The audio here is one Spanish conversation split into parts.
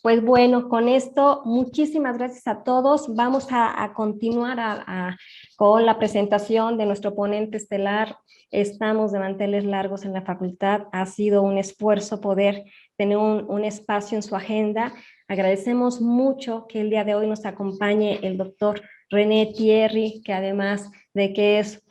Pues bueno, con esto, muchísimas gracias a todos. Vamos a continuar con la presentación de nuestro ponente estelar. Estamos de manteles largos en la facultad. Ha sido un esfuerzo poder tener un espacio en su agenda. Agradecemos mucho que el día de hoy nos acompañe el doctor René Thierry, que además de que es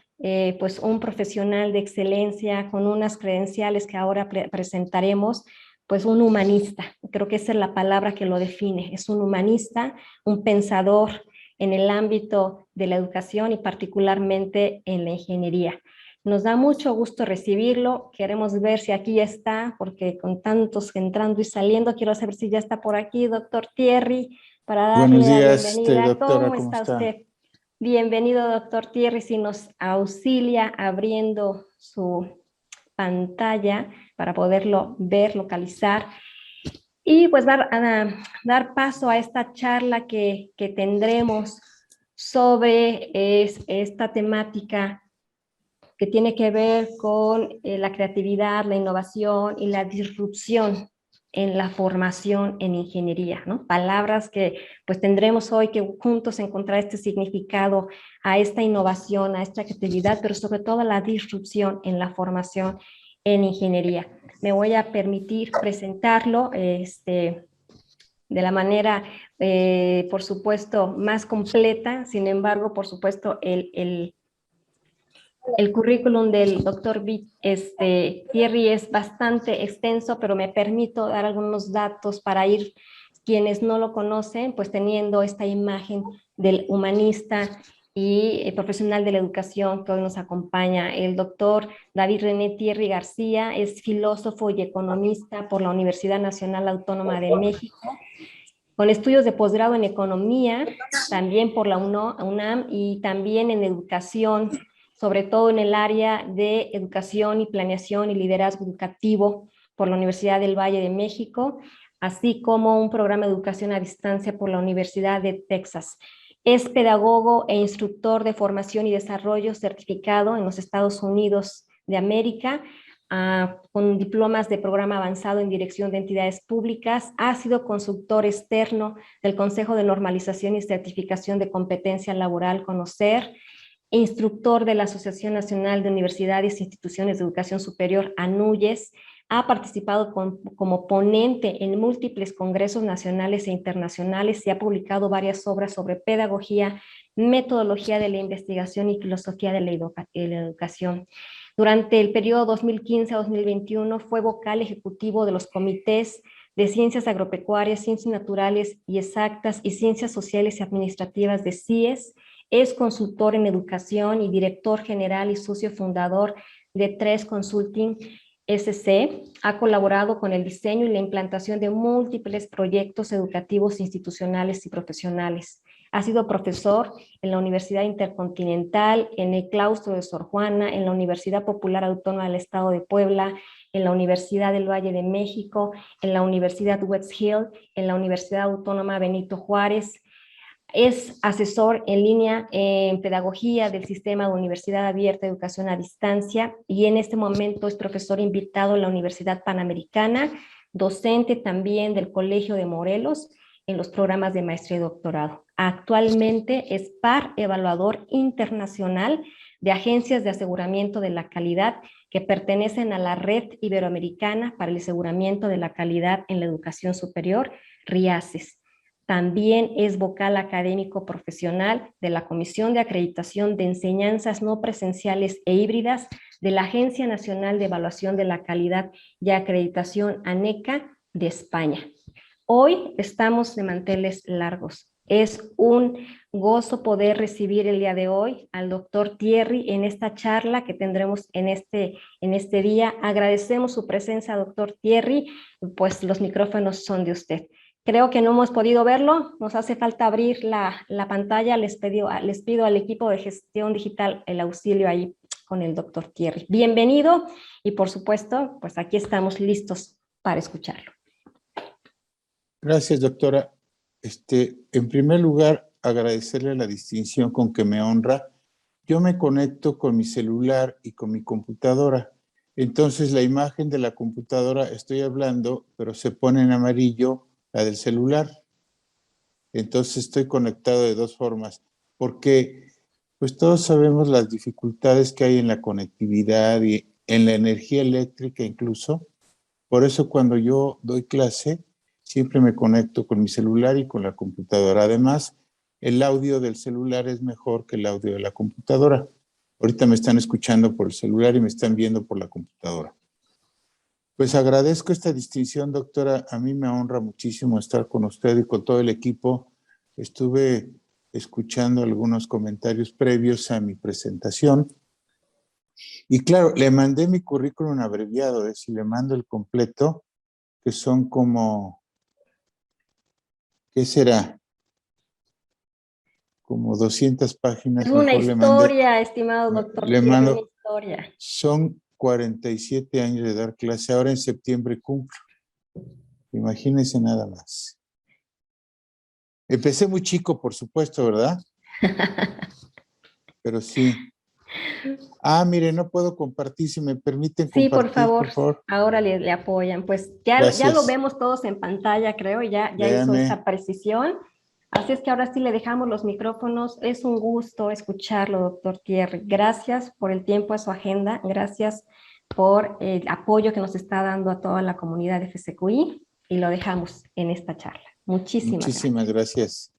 pues un profesional de excelencia con unas credenciales que ahora presentaremos, pues un humanista. Creo que esa es la palabra que lo define. Es un humanista, un pensador en el ámbito de la educación y particularmente en la ingeniería. Nos da mucho gusto recibirlo. Queremos ver si aquí ya está, porque con tantos entrando y saliendo, quiero saber si ya está por aquí, doctor Thierry, para Buenos darle la días, bienvenida. doctora, ¿Cómo ¿cómo está está? usted? Bienvenido, doctor Thierry, si nos auxilia abriendo su pantalla para poderlo ver, localizar. Y pues dar paso a esta charla que tendremos sobre esta temática que tiene que ver con la creatividad, la innovación y la disrupción en la formación en ingeniería, ¿no? Palabras que pues tendremos hoy que juntos encontrar este significado a esta innovación, a esta creatividad, pero sobre todo a la disrupción en la formación en ingeniería. Me voy a permitir presentarlo de la manera, por supuesto, más completa. Sin embargo, por supuesto, el currículum del doctor Thierry es bastante extenso, pero me permito dar algunos datos para ir, quienes no lo conocen, pues teniendo esta imagen del humanista y profesional de la educación que hoy nos acompaña. El doctor David René Thierry García es filósofo y economista por la Universidad Nacional Autónoma de México, con estudios de posgrado en economía, también por la UNAM y también en educación, sobre todo en el área de educación y planeación y liderazgo educativo por la Universidad del Valle de México, así como un programa de educación a distancia por la Universidad de Texas. Es pedagogo e instructor de formación y desarrollo certificado en los Estados Unidos de América, con diplomas de programa avanzado en dirección de entidades públicas. Ha sido consultor externo del Consejo de Normalización y Certificación de Competencia Laboral, CONOCER, instructor de la Asociación Nacional de Universidades e Instituciones de Educación Superior, ANUYES. Ha participado como ponente en múltiples congresos nacionales e internacionales y ha publicado varias obras sobre pedagogía, metodología de la investigación y filosofía de la educación. Durante el periodo 2015 a 2021 fue vocal ejecutivo de los comités de Ciencias Agropecuarias, Ciencias Naturales y Exactas y Ciencias Sociales y Administrativas de CIES. Es consultor en educación y director general y socio fundador de 3 Consulting SC. Ha colaborado con el diseño y la implantación de múltiples proyectos educativos institucionales y profesionales. Ha sido profesor en la Universidad Intercontinental, en el Claustro de Sor Juana, en la Universidad Popular Autónoma del Estado de Puebla, en la Universidad del Valle de México, en la Universidad West Hill, en la Universidad Autónoma Benito Juárez. Es asesor en línea en pedagogía del Sistema de Universidad Abierta de Educación a Distancia y en este momento es profesor invitado en la Universidad Panamericana, docente también del Colegio de Morelos en los programas de maestría y doctorado. Actualmente es par evaluador internacional de agencias de aseguramiento de la calidad que pertenecen a la Red Iberoamericana para el Aseguramiento de la Calidad en la Educación Superior, RIACES. También es vocal académico profesional de la Comisión de Acreditación de Enseñanzas No Presenciales e Híbridas de la Agencia Nacional de Evaluación de la Calidad y Acreditación ANECA de España. Hoy estamos de manteles largos. Es un gozo poder recibir el día de hoy al doctor Thierry en esta charla que tendremos en este día. Agradecemos su presencia, doctor Thierry, pues los micrófonos son de usted. Creo que no hemos podido verlo, nos hace falta abrir la pantalla, les pido al equipo de gestión digital el auxilio ahí con el doctor Thierry. Bienvenido y por supuesto, pues aquí estamos listos para escucharlo. Gracias, doctora. En primer lugar, agradecerle la distinción con que me honra. Yo me conecto con mi celular y con mi computadora. Entonces, la imagen de la computadora estoy hablando, pero se pone en amarillo la del celular. Entonces estoy conectado de dos formas, porque pues todos sabemos las dificultades que hay en la conectividad y en la energía eléctrica incluso. Por eso cuando yo doy clase, siempre me conecto con mi celular y con la computadora. Además, el audio del celular es mejor que el audio de la computadora. Ahorita me están escuchando por el celular y me están viendo por la computadora. Pues agradezco esta distinción, doctora. A mí me honra muchísimo estar con usted y con todo el equipo. Estuve escuchando algunos comentarios previos a mi presentación. Y claro, le mandé mi currículum abreviado, si le mando el completo, que son como, ¿qué será? Como 200 páginas, Es una mejor le mandé. historia, estimado doctor Le Thierry, una mando, historia. son 47 años de dar clase, ahora en septiembre cumplo. Imagínense nada más. Empecé muy chico, por supuesto, ¿verdad? Pero sí. Ah, mire, no puedo compartir. Si me permiten Sí, por compartir, favor, por favor. ahora le apoyan. Pues ya lo Gracias. vemos todos en pantalla, creo, ya hizo Véame. esta precisión. Así es que ahora sí le dejamos los micrófonos. Es un gusto escucharlo, doctor Thierry. Gracias por el tiempo de su agenda. Gracias por el apoyo que nos está dando a toda la comunidad de FCQI y lo dejamos en esta charla. Muchísimas gracias. Muchísimas gracias.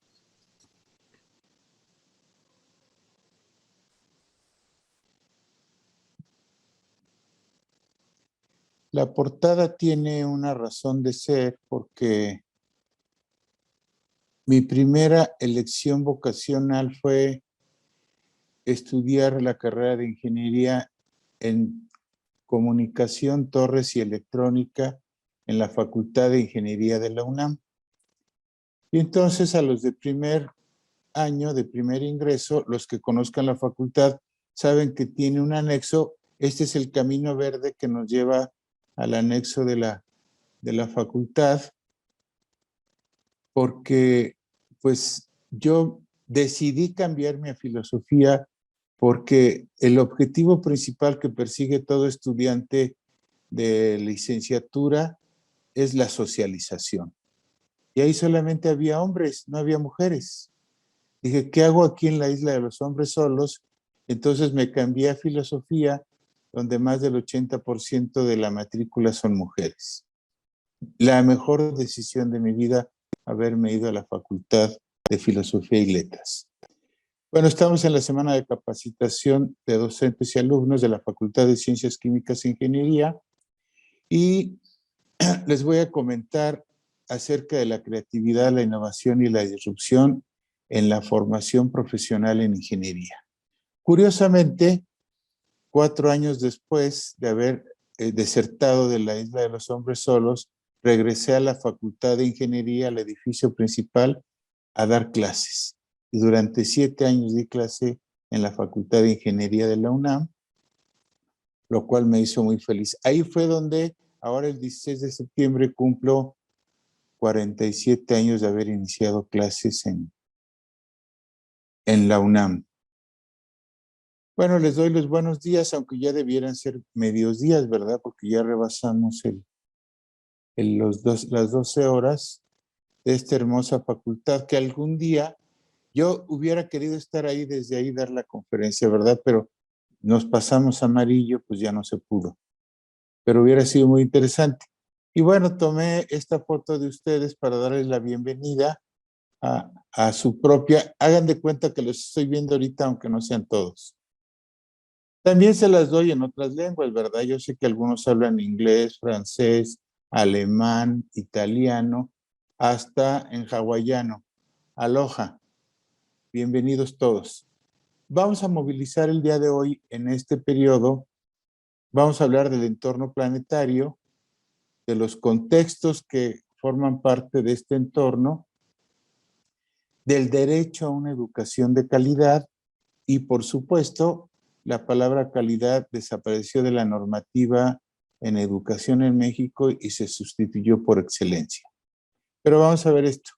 La portada tiene una razón de ser porque mi primera elección vocacional fue estudiar la carrera de ingeniería en comunicación, torres y electrónica en la Facultad de Ingeniería de la UNAM. Y entonces a los de primer año, de primer ingreso, los que conozcan la facultad saben que tiene un anexo. Este es el camino verde que nos lleva al anexo de la facultad, porque pues yo decidí cambiarme a filosofía porque el objetivo principal que persigue todo estudiante de licenciatura es la socialización. Y ahí solamente había hombres, no había mujeres. Dije, ¿qué hago aquí en la isla de los hombres solos? Entonces me cambié a filosofía, donde más del 80% de la matrícula son mujeres. La mejor decisión de mi vida, haberme ido a la Facultad de Filosofía y Letras. Bueno, estamos en la semana de capacitación de docentes y alumnos de la Facultad de Ciencias Químicas e Ingeniería y les voy a comentar acerca de la creatividad, la innovación y la disrupción en la formación profesional en ingeniería. Curiosamente, 4 años después de haber desertado de la Isla de los Hombres Solos, regresé a la Facultad de Ingeniería, al edificio principal, a dar clases. Y durante 7 años di clase en la Facultad de Ingeniería de la UNAM, lo cual me hizo muy feliz. Ahí fue donde, ahora el 16 de septiembre, cumplo 47 años de haber iniciado clases en la UNAM. Bueno, les doy los buenos días, aunque ya debieran ser medios días, ¿verdad? Porque ya rebasamos las 12 horas de esta hermosa facultad, que algún día yo hubiera querido estar ahí, desde ahí dar la conferencia, ¿verdad? Pero nos pasamos amarillo, pues ya no se pudo. Pero hubiera sido muy interesante. Y bueno, tomé esta foto de ustedes para darles la bienvenida a su propia. Hagan de cuenta que los estoy viendo ahorita, aunque no sean todos. También se las doy en otras lenguas, ¿verdad? Yo sé que algunos hablan inglés, francés, alemán, italiano, hasta en hawaiano. Aloha. Bienvenidos todos. Vamos a movilizar el día de hoy en este periodo. Vamos a hablar del entorno planetario, de los contextos que forman parte de este entorno, del derecho a una educación de calidad y, por supuesto, la palabra calidad desapareció de la normativa en educación en México y se sustituyó por excelencia. Pero vamos a ver esto,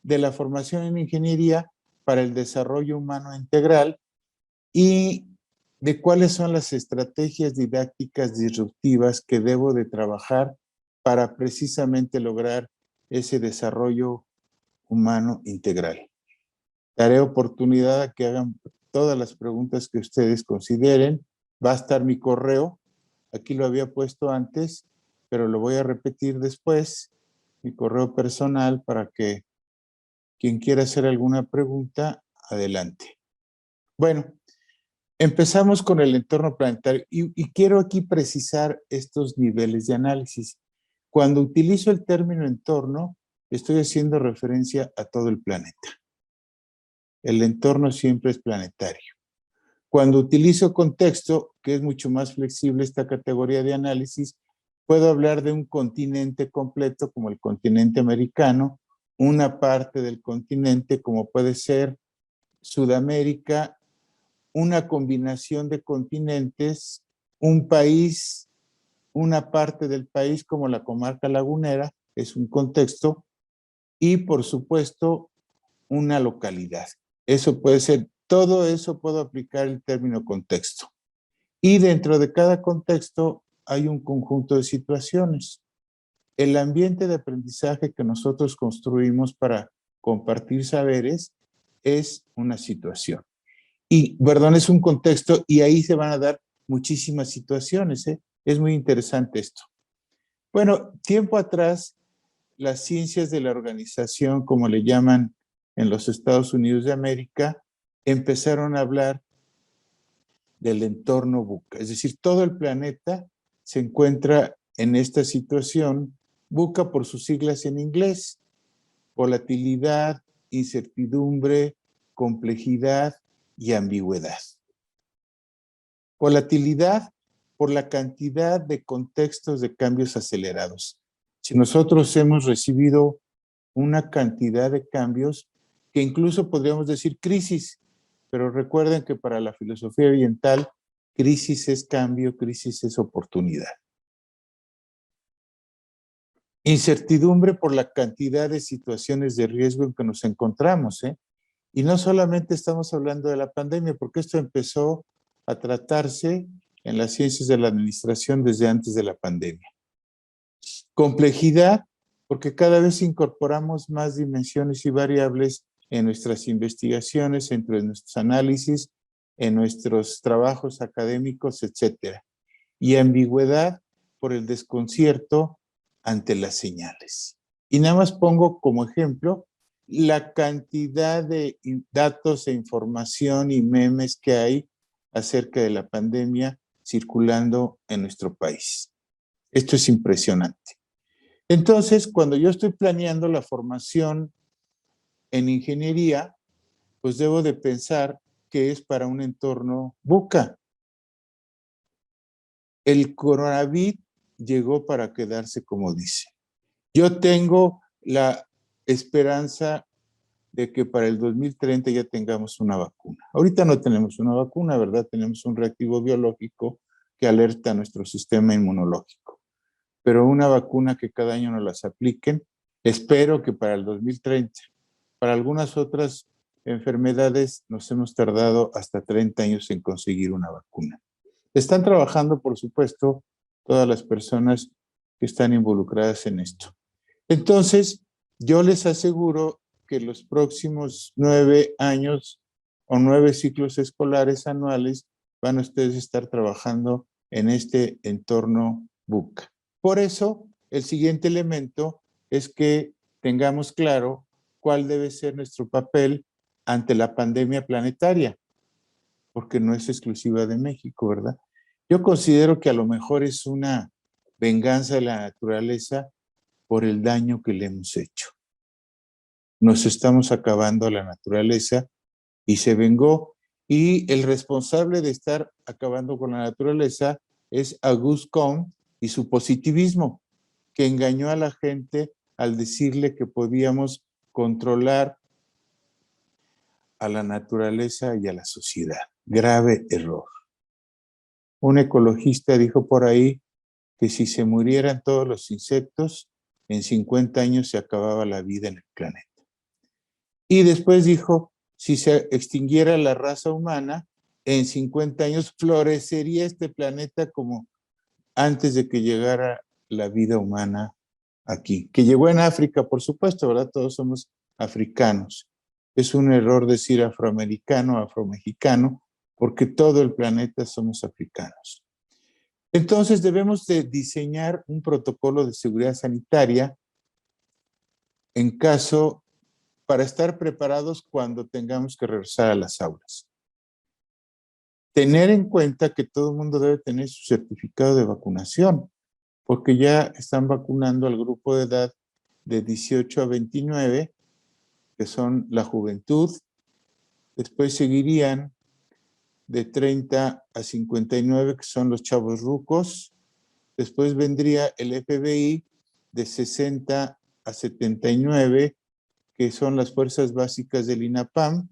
de la formación en ingeniería para el desarrollo humano integral y de cuáles son las estrategias didácticas disruptivas que debo de trabajar para precisamente lograr ese desarrollo humano integral. Daré oportunidad a que hagan todas las preguntas que ustedes consideren. Va a estar mi correo. Aquí lo había puesto antes, pero lo voy a repetir después. Mi correo personal para que quien quiera hacer alguna pregunta, adelante. Bueno, empezamos con el entorno planetario y quiero aquí precisar estos niveles de análisis. Cuando utilizo el término entorno, estoy haciendo referencia a todo el planeta. El entorno siempre es planetario. Cuando utilizo contexto, que es mucho más flexible esta categoría de análisis, puedo hablar de un continente completo como el continente americano, una parte del continente como puede ser Sudamérica, una combinación de continentes, un país, una parte del país como la comarca lagunera, es un contexto, y por supuesto una localidad. Eso puede ser, todo eso puedo aplicar el término contexto. Y dentro de cada contexto hay un conjunto de situaciones. El ambiente de aprendizaje que nosotros construimos para compartir saberes es una situación. Y, perdón, es un contexto y ahí se van a dar muchísimas situaciones, ¿eh? Es muy interesante esto. Bueno, tiempo atrás, las ciencias de la organización, como le llaman en los Estados Unidos de América, empezaron a hablar del entorno VUCA. Es decir, todo el planeta se encuentra en esta situación, VUCA por sus siglas en inglés, volatilidad, incertidumbre, complejidad y ambigüedad. Volatilidad por la cantidad de contextos de cambios acelerados. Si nosotros hemos recibido una cantidad de cambios que incluso podríamos decir crisis, pero recuerden que para la filosofía oriental, crisis es cambio, crisis es oportunidad. Incertidumbre por la cantidad de situaciones de riesgo en que nos encontramos, ¿eh? Y no solamente estamos hablando de la pandemia, porque esto empezó a tratarse en las ciencias de la administración desde antes de la pandemia. Complejidad, porque cada vez incorporamos más dimensiones y variables en nuestras investigaciones, entre nuestros análisis, en nuestros trabajos académicos, etc. Y ambigüedad por el desconcierto ante las señales. Y nada más pongo como ejemplo la cantidad de datos e información y memes que hay acerca de la pandemia circulando en nuestro país. Esto es impresionante. Entonces, cuando yo estoy planeando la formación en ingeniería, pues debo de pensar que es para un entorno VUCA. El coronavirus llegó para quedarse, como dice. Yo tengo la esperanza de que para el 2030 ya tengamos una vacuna. Ahorita no tenemos una vacuna, ¿verdad? Tenemos un reactivo biológico que alerta a nuestro sistema inmunológico. Pero una vacuna que cada año nos las apliquen, espero que para el 2030. Para algunas otras enfermedades nos hemos tardado hasta 30 años en conseguir una vacuna. Están trabajando, por supuesto, todas las personas que están involucradas en esto. Entonces, yo les aseguro que los próximos 9 años o 9 ciclos escolares anuales van a ustedes estar trabajando en este entorno VUCA. Por eso, el siguiente elemento es que tengamos claro cuál debe ser nuestro papel ante la pandemia planetaria, porque no es exclusiva de México, ¿verdad? Yo considero que a lo mejor es una venganza de la naturaleza por el daño que le hemos hecho. Nos estamos acabando a la naturaleza y se vengó. Y el responsable de estar acabando con la naturaleza es Auguste Comte y su positivismo, que engañó a la gente al decirle que podíamos controlar a la naturaleza y a la sociedad. Grave error. Un ecologista dijo por ahí que si se murieran todos los insectos, en 50 años se acababa la vida en el planeta. Y después dijo, si se extinguiera la raza humana, en 50 años florecería este planeta como antes de que llegara la vida humana aquí, que llegó en África, por supuesto, ¿verdad? Todos somos africanos. Es un error decir afroamericano, afromexicano, porque todo el planeta somos africanos. Entonces debemos de diseñar un protocolo de seguridad sanitaria en caso para estar preparados cuando tengamos que regresar a las aulas. Tener en cuenta que todo el mundo debe tener su certificado de vacunación, porque ya están vacunando al grupo de edad de 18 a 29, que son la juventud. Después seguirían de 30 a 59, que son los chavos rucos. Después vendría el FBI de 60 a 79, que son las fuerzas básicas del INAPAM.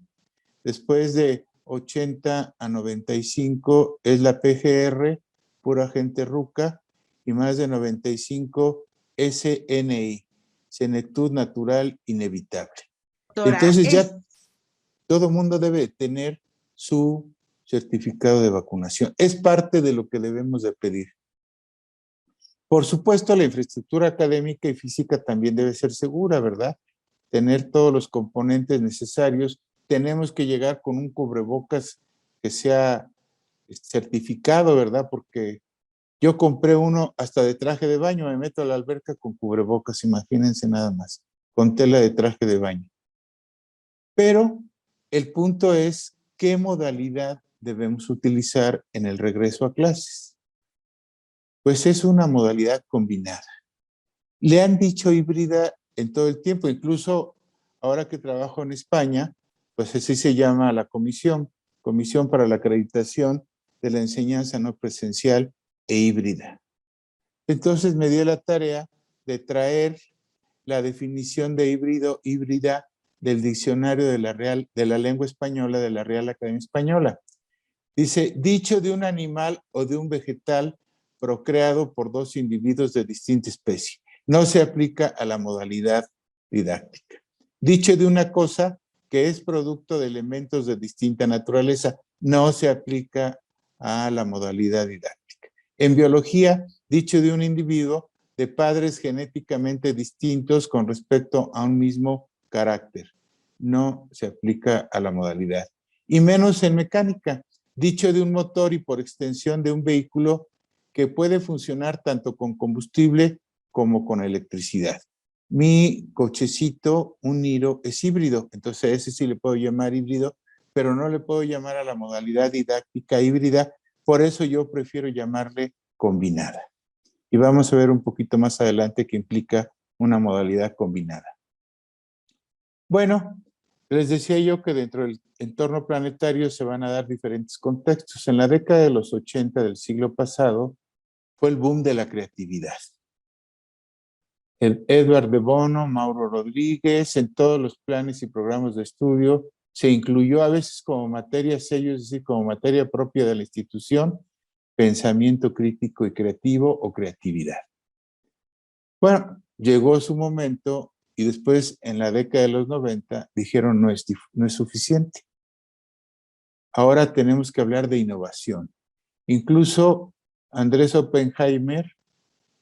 Después de 80 a 95 es la PGR, pura gente ruca, y más de 95 SNI, Senectud Natural Inevitable. Doctora, Entonces ya todo el mundo debe tener su certificado de vacunación. Es parte de lo que debemos de pedir. Por supuesto, la infraestructura académica y física también debe ser segura, ¿verdad? Tener todos los componentes necesarios. Tenemos que llegar con un cubrebocas que sea certificado, ¿verdad? Porque yo compré uno hasta de traje de baño, me meto a la alberca con cubrebocas, imagínense nada más, con tela de traje de baño. Pero el punto es qué modalidad debemos utilizar en el regreso a clases. Pues es una modalidad combinada. Le han dicho híbrida en todo el tiempo, incluso ahora que trabajo en España, pues así se llama la Comisión para la Acreditación de la Enseñanza No Presencial e Híbrida. Entonces me dio la tarea de traer la definición de híbrido, híbrida del diccionario de la lengua española de la Real Academia Española. Dice, dicho de un animal o de un vegetal procreado por dos individuos de distinta especie. No se aplica a la modalidad didáctica. Dicho de una cosa que es producto de elementos de distinta naturaleza, no se aplica a la modalidad didáctica. En biología, dicho de un individuo de padres genéticamente distintos con respecto a un mismo carácter, no se aplica a la modalidad. Y menos en mecánica, dicho de un motor y por extensión de un vehículo que puede funcionar tanto con combustible como con electricidad. Mi cochecito, un Niro, es híbrido, entonces a ese sí le puedo llamar híbrido, pero no le puedo llamar a la modalidad didáctica híbrida, por eso yo prefiero llamarle combinada. Y vamos a ver un poquito más adelante qué implica una modalidad combinada. Bueno, les decía yo que dentro del entorno planetario se van a dar diferentes contextos. En la década de los 80 del siglo pasado fue el boom de la creatividad. El Edward de Bono, Mauro Rodríguez, en todos los planes y programas de estudio se incluyó a veces como materia sello, es decir, como materia propia de la institución, pensamiento crítico y creativo o creatividad. Bueno, llegó su momento y después en la década de los 90 dijeron no es suficiente. Ahora tenemos que hablar de innovación. Incluso Andrés Oppenheimer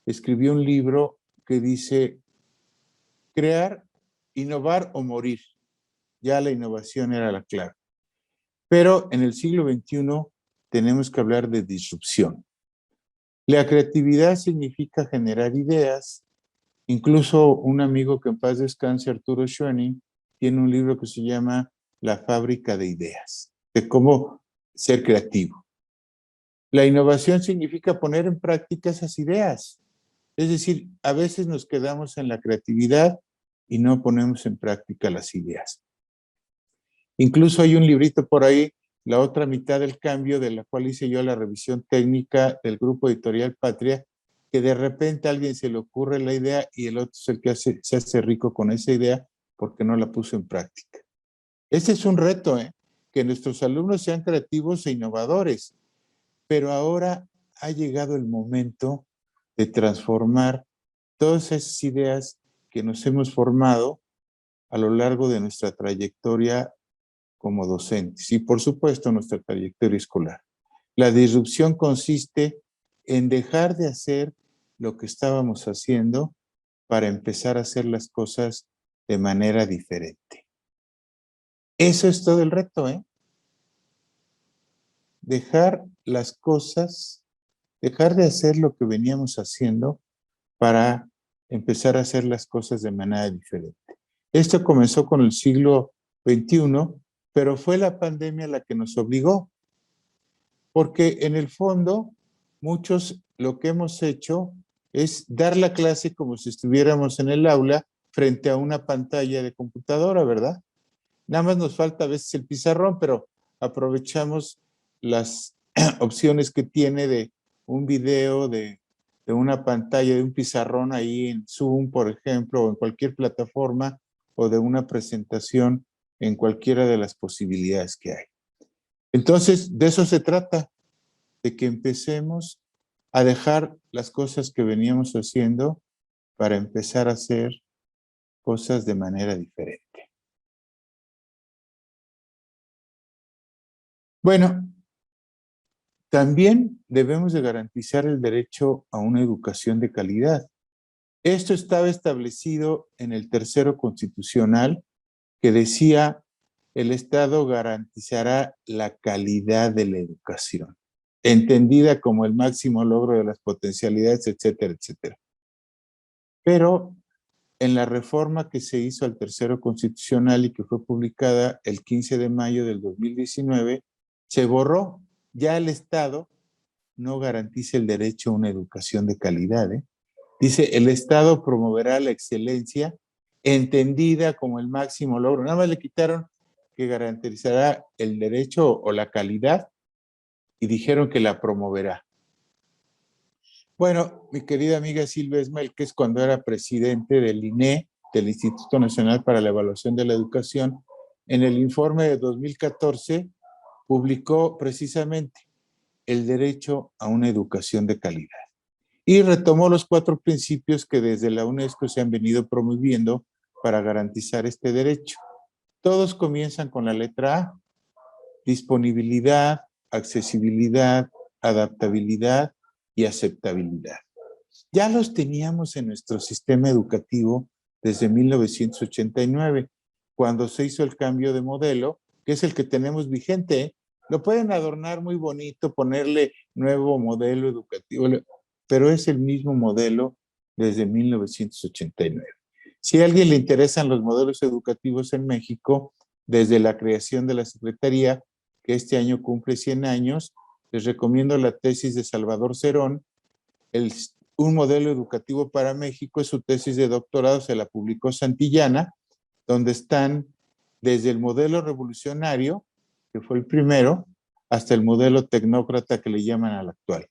escribió un libro que dice crear, innovar o morir. Ya la innovación era la clave. Pero en el siglo XXI tenemos que hablar de disrupción. La creatividad significa generar ideas. Incluso un amigo que en paz descanse, Arturo Schoening, tiene un libro que se llama La fábrica de ideas, de cómo ser creativo. La innovación significa poner en práctica esas ideas. Es decir, a veces nos quedamos en la creatividad y no ponemos en práctica las ideas. Incluso hay un librito por ahí, La otra mitad del cambio, de la cual hice yo la revisión técnica del grupo editorial Patria, que de repente a alguien se le ocurre la idea y el otro es el que se hace rico con esa idea porque no la puso en práctica. Ese es un reto, que nuestros alumnos sean creativos e innovadores, pero ahora ha llegado el momento de transformar todas esas ideas que nos hemos formado a lo largo de nuestra trayectoria como docentes y, por supuesto, nuestra trayectoria escolar. La disrupción consiste en dejar de hacer lo que estábamos haciendo para empezar a hacer las cosas de manera diferente. Eso es todo el reto, ¿eh? Dejar las cosas, dejar de hacer lo que veníamos haciendo para empezar a hacer las cosas de manera diferente. Esto comenzó con el siglo XXI, pero fue la pandemia la que nos obligó, porque en el fondo muchos lo que hemos hecho es dar la clase como si estuviéramos en el aula frente a una pantalla de computadora, ¿verdad? Nada más nos falta a veces el pizarrón, pero aprovechamos las opciones que tiene de un video, de una pantalla, de un pizarrón ahí en Zoom, por ejemplo, o en cualquier plataforma, o de una presentación en cualquiera de las posibilidades que hay. Entonces, de eso se trata, de que empecemos a dejar las cosas que veníamos haciendo para empezar a hacer cosas de manera diferente. Bueno, también debemos de garantizar el derecho a una educación de calidad. Esto estaba establecido en el tercero constitucional, que decía: el Estado garantizará la calidad de la educación, entendida como el máximo logro de las potencialidades, etcétera, etcétera. Pero en la reforma que se hizo al tercero constitucional y que fue publicada el 15 de mayo del 2019, se borró. Ya el Estado no garantiza el derecho a una educación de calidad, ¿eh? Dice: el Estado promoverá la excelencia entendida como el máximo logro. Nada más le quitaron que garantizará el derecho o la calidad y dijeron que la promoverá. Bueno, mi querida amiga Silvia Esmael, cuando era presidente del INE, del Instituto Nacional para la Evaluación de la Educación, en el informe de 2014 publicó precisamente el derecho a una educación de calidad y retomó los 4 principios que desde la UNESCO se han venido promoviendo para garantizar este derecho. Todos comienzan con la letra A: disponibilidad, accesibilidad, adaptabilidad y aceptabilidad. Ya los teníamos en nuestro sistema educativo desde 1989, cuando se hizo el cambio de modelo, que es el que tenemos vigente. Lo pueden adornar muy bonito, ponerle nuevo modelo educativo, pero es el mismo modelo desde 1989. Si a alguien le interesan los modelos educativos en México, desde la creación de la Secretaría, que este año cumple 100 años, les recomiendo la tesis de Salvador Cerón, un modelo educativo para México. Es su tesis de doctorado, se la publicó Santillana, donde están desde el modelo revolucionario, que fue el primero, hasta el modelo tecnócrata que le llaman al actual.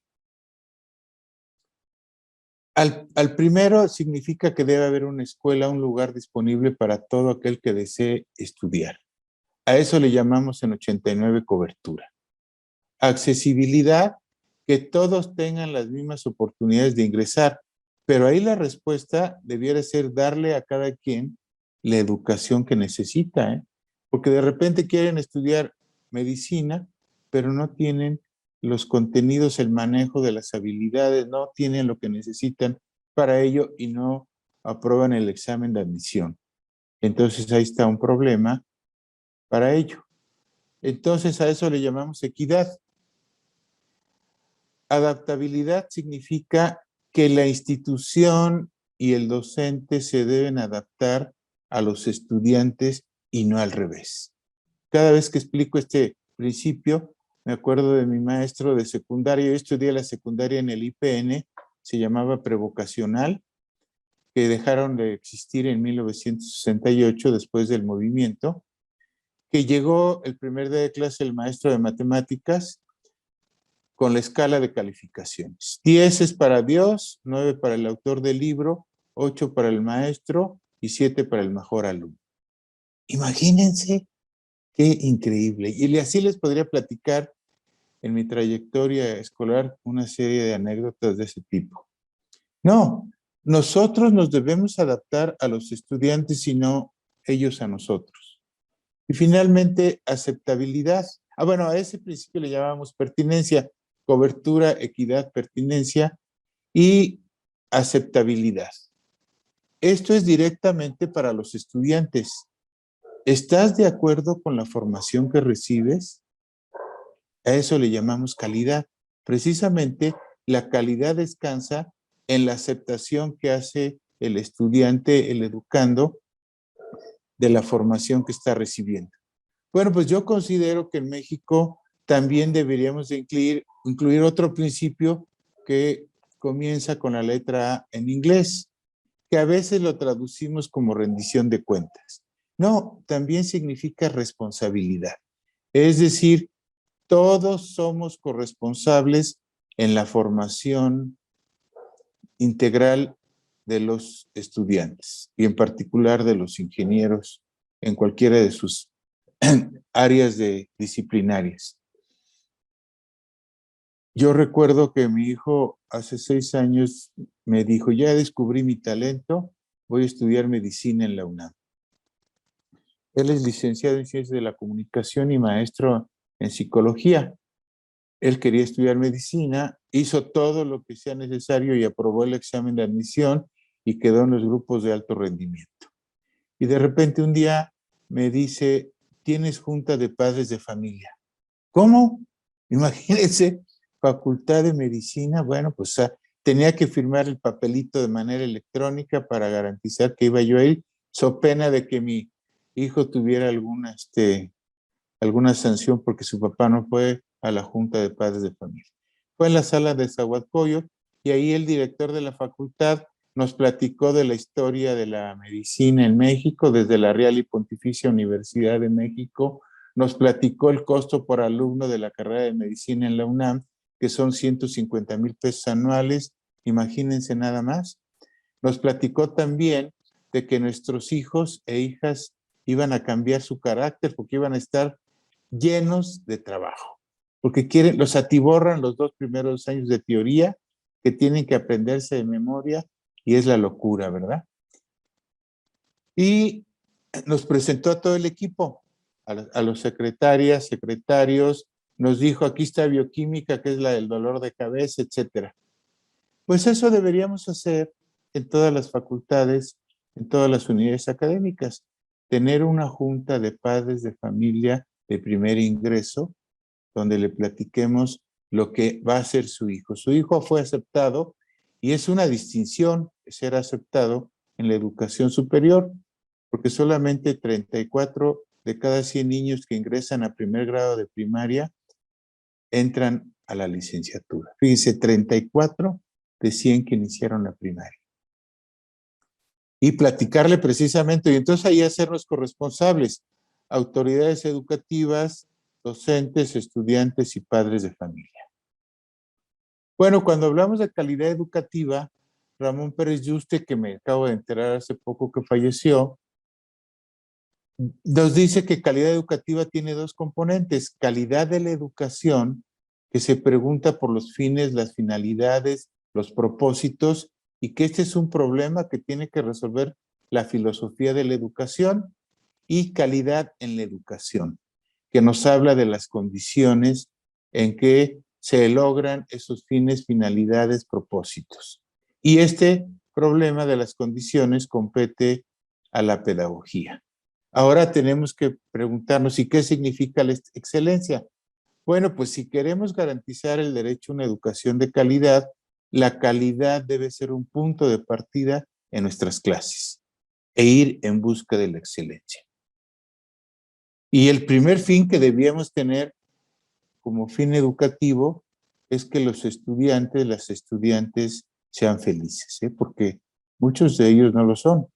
Al primero significa que debe haber una escuela, un lugar disponible para todo aquel que desee estudiar. A eso le llamamos en 89 cobertura. Accesibilidad, que todos tengan las mismas oportunidades de ingresar, pero ahí la respuesta debiera ser darle a cada quien la educación que necesita, ¿eh? Porque de repente quieren estudiar medicina, pero no tienen los contenidos, el manejo de las habilidades, no tienen lo que necesitan para ello y no aprueban el examen de admisión. Entonces ahí está un problema para ello. Entonces a eso le llamamos equidad. Adaptabilidad significa que la institución y el docente se deben adaptar a los estudiantes y no al revés. Cada vez que explico este principio, me acuerdo de mi maestro de secundaria. Yo estudié la secundaria en el IPN, se llamaba prevocacional, que dejaron de existir en 1968 después del movimiento, que llegó el primer día de clase el maestro de matemáticas con la escala de calificaciones. 10 es para Dios, 9 para el autor del libro, 8 para el maestro y 7 para el mejor alumno. Imagínense qué increíble. Y así les podría platicar en mi trayectoria escolar una serie de anécdotas de ese tipo. No, nosotros nos debemos adaptar a los estudiantes y no ellos a nosotros. Y finalmente, aceptabilidad. Bueno, a ese principio le llamamos pertinencia, cobertura, equidad, pertinencia y aceptabilidad. Esto es directamente para los estudiantes. ¿Estás de acuerdo con la formación que recibes? A eso le llamamos calidad. Precisamente la calidad descansa en la aceptación que hace el estudiante, el educando, de la formación que está recibiendo. Bueno, pues yo considero que en México también deberíamos de incluir otro principio que comienza con la letra A en inglés, que a veces lo traducimos como rendición de cuentas. No, también significa responsabilidad. Es decir, todos somos corresponsables en la formación integral de los estudiantes y en particular de los ingenieros en cualquiera de sus áreas disciplinarias. Yo recuerdo que mi hijo hace 6 años me dijo, ya descubrí mi talento, voy a estudiar medicina en la UNAM. Él es licenciado en Ciencias de la Comunicación y maestro en Psicología. Él quería estudiar medicina, hizo todo lo que sea necesario y aprobó el examen de admisión y quedó en los grupos de alto rendimiento. Y de repente un día me dice, tienes junta de padres de familia. ¿Cómo? Imagínense, facultad de medicina, bueno, pues tenía que firmar el papelito de manera electrónica para garantizar que iba yo a ir, so pena de que mi hijo tuviera alguna sanción porque su papá no fue a la junta de padres de familia. Fue en la sala de Zahualcoyot y ahí el director de la facultad nos platicó de la historia de la medicina en México, desde la Real y Pontificia Universidad de México. Nos platicó el costo por alumno de la carrera de medicina en la UNAM, que son 150,000 pesos anuales, imagínense nada más. Nos platicó también de que nuestros hijos e hijas iban a cambiar su carácter porque iban a estar llenos de trabajo, porque los atiborran los 2 primeros años de teoría que tienen que aprenderse de memoria y es la locura, ¿verdad? Y nos presentó a todo el equipo, a los secretarias, secretarios, nos dijo, aquí está bioquímica, que es la del dolor de cabeza, etcétera. Pues eso deberíamos hacer en todas las facultades, en todas las unidades académicas, tener una junta de padres de familia de primer ingreso, donde le platiquemos lo que va a hacer su hijo. Su hijo fue aceptado y es una distinción ser aceptado en la educación superior, porque solamente 34 de cada 100 niños que ingresan a primer grado de primaria entran a la licenciatura. Fíjense, 34 de 100 que iniciaron la primaria. Y platicarle precisamente, y entonces ahí hacernos corresponsables, autoridades educativas, docentes, estudiantes y padres de familia. Bueno, cuando hablamos de calidad educativa, Ramón Pérez Yuste, que me acabo de enterar hace poco que falleció, nos dice que calidad educativa tiene 2 componentes, calidad de la educación, que se pregunta por los fines, las finalidades, los propósitos, y que este es un problema que tiene que resolver la filosofía de la educación, y calidad en la educación, que nos habla de las condiciones en que se logran esos fines, finalidades, propósitos. Y este problema de las condiciones compete a la pedagogía. Ahora tenemos que preguntarnos, ¿y qué significa la excelencia? Bueno, pues si queremos garantizar el derecho a una educación de calidad, la calidad debe ser un punto de partida en nuestras clases e ir en busca de la excelencia. Y el primer fin que debíamos tener como fin educativo es que los estudiantes, las estudiantes sean felices, porque muchos de ellos no lo son.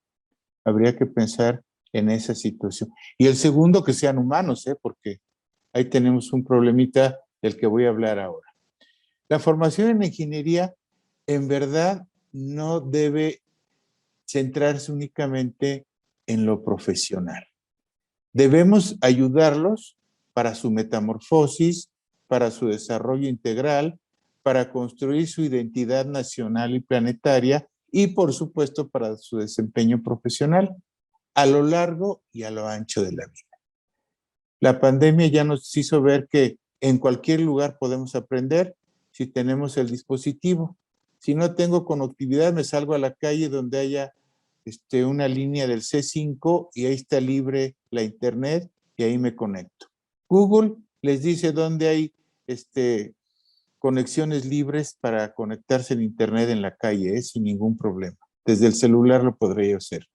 Habría que pensar en esa situación. Y el segundo, que sean humanos, porque ahí tenemos un problemita del que voy a hablar ahora. La formación en ingeniería, en verdad, no debe centrarse únicamente en lo profesional. Debemos ayudarlos para su metamorfosis, para su desarrollo integral, para construir su identidad nacional y planetaria y, por supuesto, para su desempeño profesional a lo largo y a lo ancho de la vida. La pandemia ya nos hizo ver que en cualquier lugar podemos aprender si tenemos el dispositivo. Si no tengo conectividad, me salgo a la calle donde haya una línea del C5 y ahí está libre la internet y ahí me conecto. Google les dice dónde hay conexiones libres para conectarse en internet en la calle, sin ningún problema. Desde el celular lo podré yo hacer.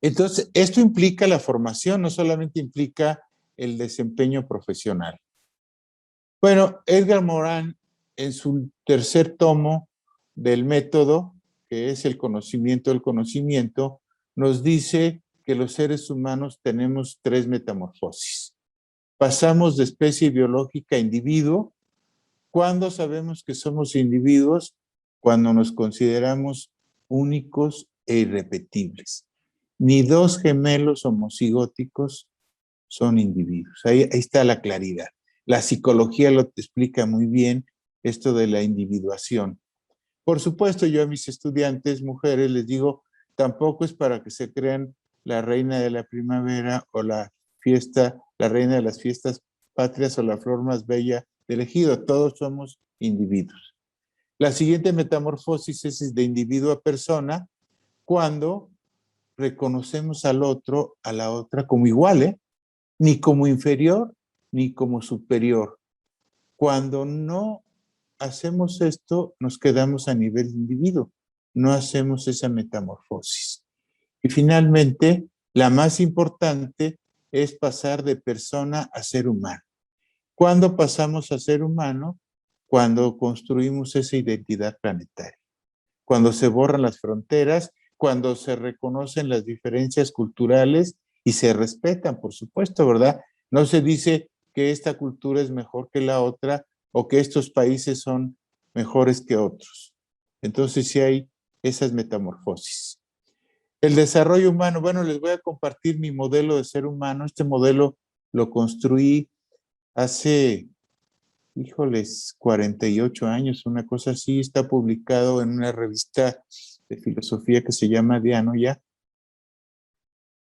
Entonces, esto implica la formación, no solamente implica el desempeño profesional. Bueno, Edgar Morin, en su tercer tomo del método, que es el conocimiento del conocimiento, nos dice que los seres humanos tenemos 3 metamorfosis. Pasamos de especie biológica a individuo. ¿Cuándo sabemos que somos individuos? Cuando nos consideramos únicos e irrepetibles. Ni 2 gemelos homocigóticos son individuos. Ahí está la claridad. La psicología lo explica muy bien, esto de la individuación. Por supuesto, yo a mis estudiantes, mujeres, les digo, tampoco es para que se crean la reina de la primavera o la reina de las fiestas patrias o la flor más bella del ejido. Todos somos individuos. La siguiente metamorfosis es de individuo a persona, cuando reconocemos al otro, a la otra como igual, ni como inferior, ni como superior. Cuando no hacemos esto, nos quedamos a nivel de individuo, no hacemos esa metamorfosis. Y finalmente, la más importante es pasar de persona a ser humano. ¿Cuándo pasamos a ser humano? Cuando construimos esa identidad planetaria, cuando se borran las fronteras, cuando se reconocen las diferencias culturales y se respetan, por supuesto, ¿verdad? No se dice que esta cultura es mejor que la otra o que estos países son mejores que otros. Entonces sí hay esas metamorfosis. El desarrollo humano, bueno, les voy a compartir mi modelo de ser humano. Este modelo lo construí hace, 48 años, una cosa así. Está publicado en una revista de filosofía que se llama Diano ya,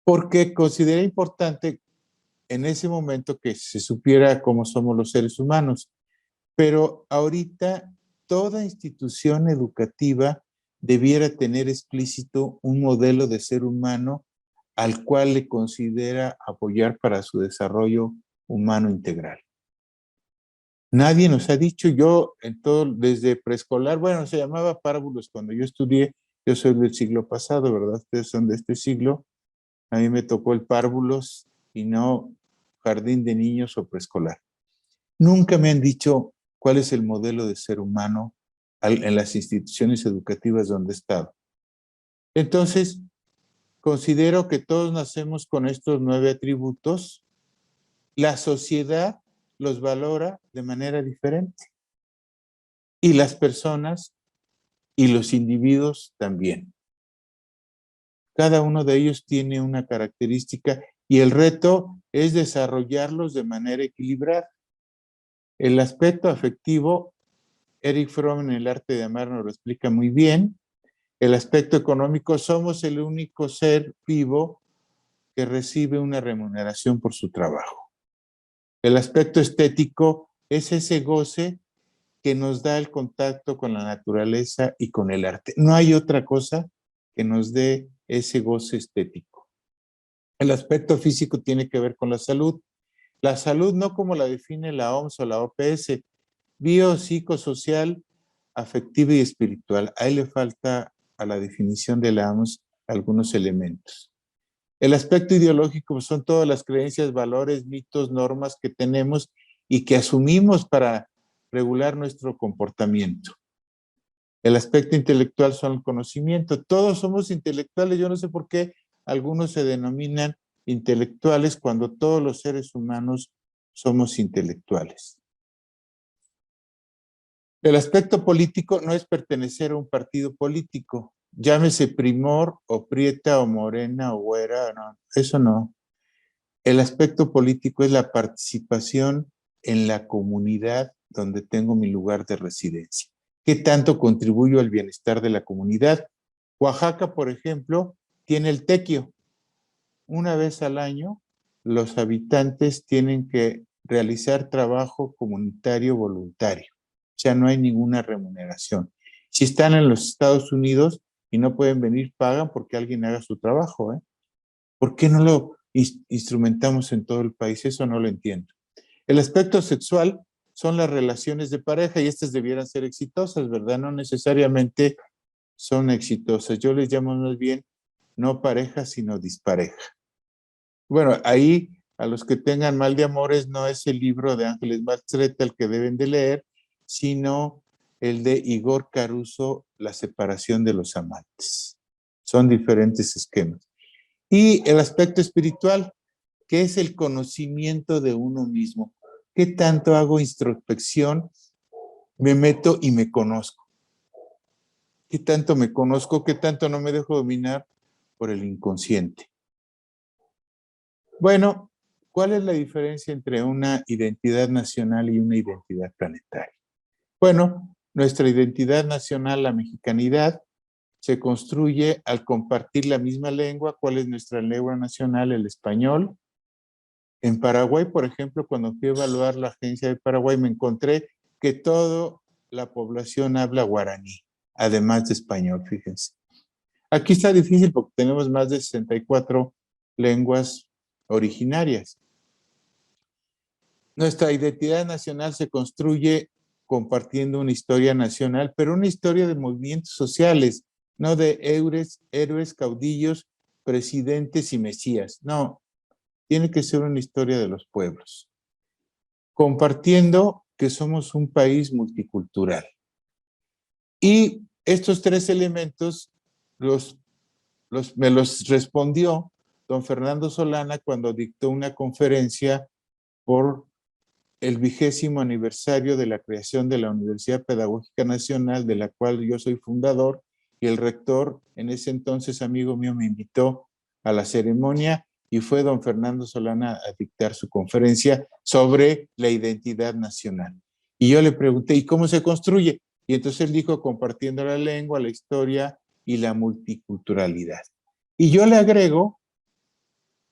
porque consideré importante en ese momento que se supiera cómo somos los seres humanos. Pero ahorita toda institución educativa debiera tener explícito un modelo de ser humano al cual le considera apoyar para su desarrollo humano integral. Nadie nos ha dicho, yo en todo, desde preescolar, bueno, se llamaba párvulos cuando yo estudié, yo soy del siglo pasado, ¿verdad? Ustedes son de este siglo. A mí me tocó el párvulos y no jardín de niños o preescolar. Nunca me han dicho cuál es el modelo de ser humano en las instituciones educativas donde he estado. Entonces, considero que todos nacemos con estos 9 atributos. La sociedad los valora de manera diferente. Y las personas y los individuos también. Cada uno de ellos tiene una característica y el reto es desarrollarlos de manera equilibrada. El aspecto afectivo, Erich Fromm en El arte de amar nos lo explica muy bien. El aspecto económico, somos el único ser vivo que recibe una remuneración por su trabajo. El aspecto estético es ese goce que nos da el contacto con la naturaleza y con el arte. No hay otra cosa que nos dé ese goce estético. El aspecto físico tiene que ver con la salud. La salud no como la define la OMS o la OPS, biopsicosocial, afectiva y espiritual. Ahí le falta a la definición de la OMS algunos elementos. El aspecto ideológico son todas las creencias, valores, mitos, normas que tenemos y que asumimos para regular nuestro comportamiento. El aspecto intelectual son el conocimiento. Todos somos intelectuales. Yo no sé por qué algunos se denominan intelectuales cuando todos los seres humanos somos intelectuales. El aspecto político no es pertenecer a un partido político. Llámese Primor o Prieta o Morena o Güera, no, eso no. El aspecto político es la participación en la comunidad donde tengo mi lugar de residencia. ¿Qué tanto contribuyo al bienestar de la comunidad? Oaxaca, por ejemplo, tiene el tequio. Una vez al año, los habitantes tienen que realizar trabajo comunitario voluntario. O sea, no hay ninguna remuneración. Si están en los Estados Unidos, y no pueden venir, pagan porque alguien haga su trabajo, ¿eh? ¿Por qué no lo instrumentamos en todo el país? Eso no lo entiendo. El aspecto sexual son las relaciones de pareja y estas debieran ser exitosas, ¿verdad? No necesariamente son exitosas. Yo les llamo más bien no pareja, sino dispareja. Bueno, ahí a los que tengan mal de amores no es el libro de Ángeles Mastretta el que deben de leer, sino el de Igor Caruso, La separación de los amantes. Son diferentes esquemas. Y el aspecto espiritual, que es el conocimiento de uno mismo. ¿Qué tanto hago introspección? Me meto y me conozco. ¿Qué tanto me conozco? ¿Qué tanto no me dejo dominar por el inconsciente? Bueno, ¿cuál es la diferencia entre una identidad nacional y una identidad planetaria? Bueno, nuestra identidad nacional, la mexicanidad, se construye al compartir la misma lengua. ¿Cuál es nuestra lengua nacional? El español. En Paraguay, por ejemplo, cuando fui a evaluar la agencia de Paraguay, me encontré que toda la población habla guaraní, además de español, fíjense. Aquí está difícil porque tenemos más de 64 lenguas originarias. Nuestra identidad nacional se construye compartiendo una historia nacional, pero una historia de movimientos sociales, no de héroes, caudillos, presidentes y mesías. No, tiene que ser una historia de los pueblos, compartiendo que somos un país multicultural. Y estos tres elementos me los respondió don Fernando Solana cuando dictó una conferencia por el 20º aniversario de la creación de la Universidad Pedagógica Nacional, de la cual yo soy fundador, y el rector, en ese entonces amigo mío, me invitó a la ceremonia y fue don Fernando Solana a dictar su conferencia sobre la identidad nacional. Y yo le pregunté, ¿y cómo se construye? Y entonces él dijo, compartiendo la lengua, la historia y la multiculturalidad. Y yo le agrego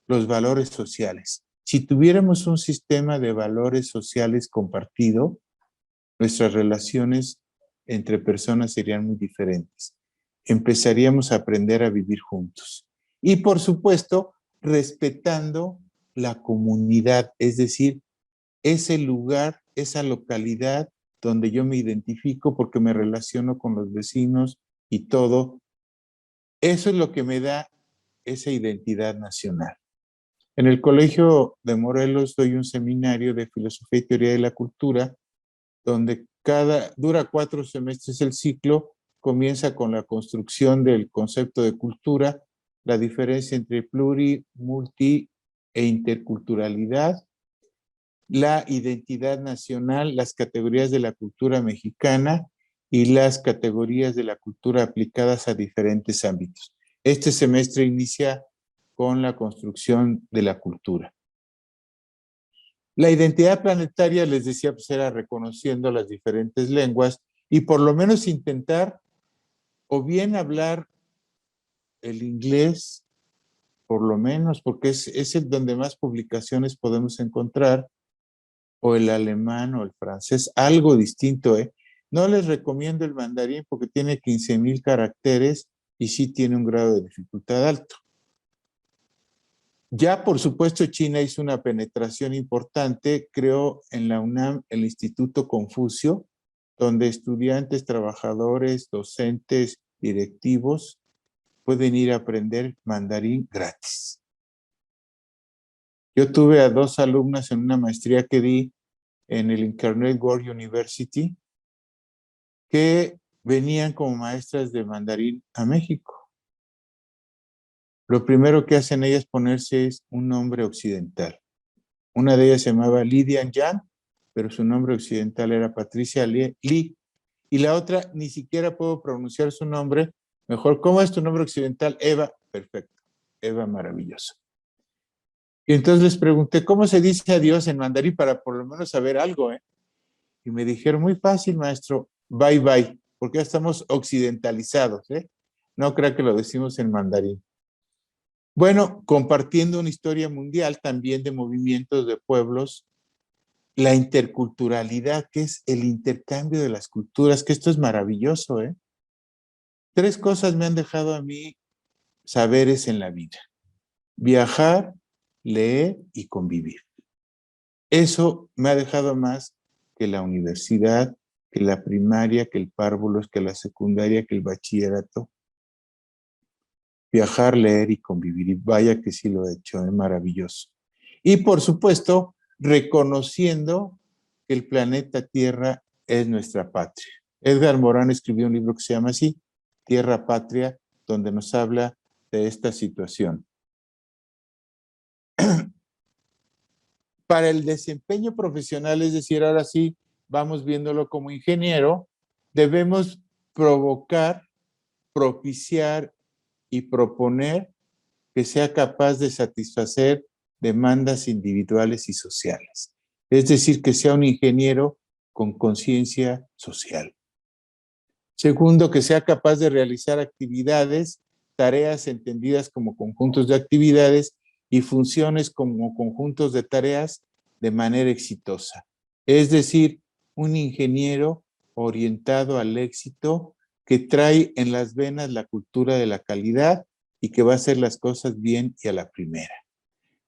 los valores sociales. Si tuviéramos un sistema de valores sociales compartido, nuestras relaciones entre personas serían muy diferentes. Empezaríamos a aprender a vivir juntos. Y por supuesto, respetando la comunidad, es decir, ese lugar, esa localidad donde yo me identifico porque me relaciono con los vecinos y todo. Eso es lo que me da esa identidad nacional. En el Colegio de Morelos doy un seminario de Filosofía y Teoría de la Cultura, donde dura 4 semestres el ciclo, comienza con la construcción del concepto de cultura, la diferencia entre pluri, multi e interculturalidad, la identidad nacional, las categorías de la cultura mexicana y las categorías de la cultura aplicadas a diferentes ámbitos. Este semestre inicia con la construcción de la cultura. La identidad planetaria, les decía, pues era reconociendo las diferentes lenguas y por lo menos intentar o bien hablar el inglés, por lo menos, porque es el donde más publicaciones podemos encontrar, o el alemán o el francés, algo distinto, ¿eh? No les recomiendo el mandarín porque tiene 15,000 caracteres y sí tiene un grado de dificultad alto. Ya, por supuesto, China hizo una penetración importante, creó en la UNAM el Instituto Confucio, donde estudiantes, trabajadores, docentes, directivos pueden ir a aprender mandarín gratis. Yo tuve a 2 alumnas en una maestría que di en el Incarnate World University que venían como maestras de mandarín a México. Lo primero que hacen ellas es ponerse un nombre occidental. Una de ellas se llamaba Lidian Yan, pero su nombre occidental era Patricia Li. Y la otra, ni siquiera puedo pronunciar su nombre. Mejor, ¿cómo es tu nombre occidental? Eva. Perfecto. Eva, maravilloso. Y entonces les pregunté, ¿cómo se dice adiós en mandarín para por lo menos saber algo? Y me dijeron, muy fácil, maestro, bye bye, porque ya estamos occidentalizados, ¿eh? No creo que lo decimos en mandarín. Bueno, compartiendo una historia mundial también de movimientos de pueblos, la interculturalidad, que es el intercambio de las culturas, que esto es maravilloso, ¿eh? 3 cosas me han dejado a mí saberes en la vida: viajar, leer y convivir. Eso me ha dejado más que la universidad, que la primaria, que el párvulos, que la secundaria, que el bachillerato. Viajar, leer y convivir. Y vaya que sí lo he hecho, es maravilloso. Y por supuesto, reconociendo que el planeta Tierra es nuestra patria. Edgar Morán escribió un libro que se llama así, Tierra Patria, donde nos habla de esta situación. Para el desempeño profesional, es decir, ahora sí, vamos viéndolo como ingeniero, debemos provocar, propiciar y proponer que sea capaz de satisfacer demandas individuales y sociales. Es decir, que sea un ingeniero con conciencia social. Segundo, que sea capaz de realizar actividades, tareas entendidas como conjuntos de actividades y funciones como conjuntos de tareas de manera exitosa. Es decir, un ingeniero orientado al éxito que trae en las venas la cultura de la calidad y que va a hacer las cosas bien y a la primera.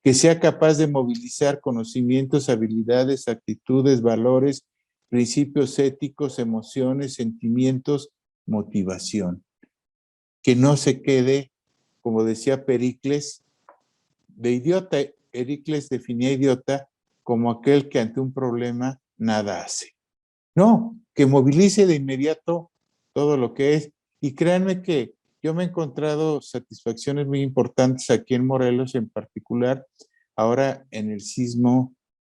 Que sea capaz de movilizar conocimientos, habilidades, actitudes, valores, principios éticos, emociones, sentimientos, motivación. Que no se quede, como decía Pericles, de idiota. Pericles definía idiota como aquel que ante un problema nada hace. No, que movilice de inmediato todo lo que es. Y créanme que yo me he encontrado satisfacciones muy importantes aquí en Morelos, en particular ahora en el sismo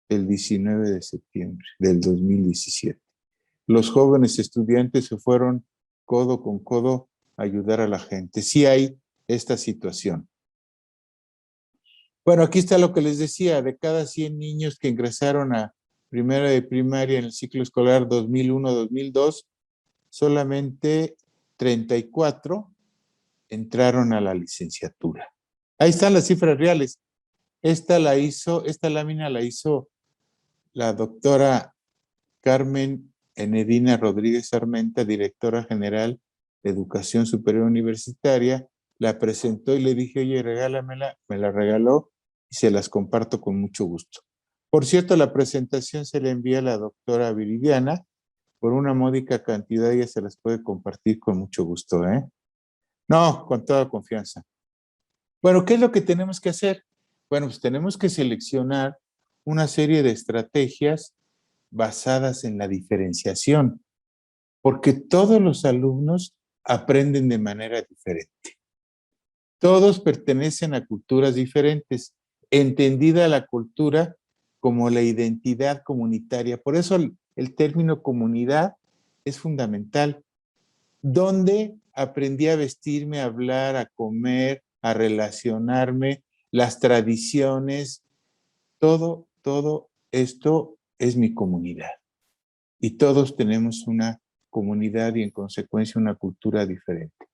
del 19 de septiembre del 2017. Los jóvenes estudiantes se fueron codo con codo a ayudar a la gente. Sí hay esta situación. Bueno, aquí está lo que les decía, de cada 100 niños que ingresaron a primero de primaria en el ciclo escolar 2001-2002, solamente 34 entraron a la licenciatura. Ahí están las cifras reales. Esta lámina la hizo la doctora Carmen Enedina Rodríguez Armenta, directora general de Educación Superior Universitaria. La presentó y le dije, oye, regálamela, me la regaló y se las comparto con mucho gusto. Por cierto, la presentación se le envía a la doctora Viridiana, por una módica cantidad ella se las puede compartir con mucho gusto, ¿eh? No, con toda confianza. Bueno, ¿qué es lo que tenemos que hacer? Bueno, pues tenemos que seleccionar una serie de estrategias basadas en la diferenciación, porque todos los alumnos aprenden de manera diferente. Todos pertenecen a culturas diferentes, entendida la cultura como la identidad comunitaria. Por eso el término comunidad es fundamental. ¿Dónde aprendí a vestirme, a hablar, a comer, a relacionarme, las tradiciones? Todo esto es mi comunidad. Y todos tenemos una comunidad y en consecuencia una cultura diferente.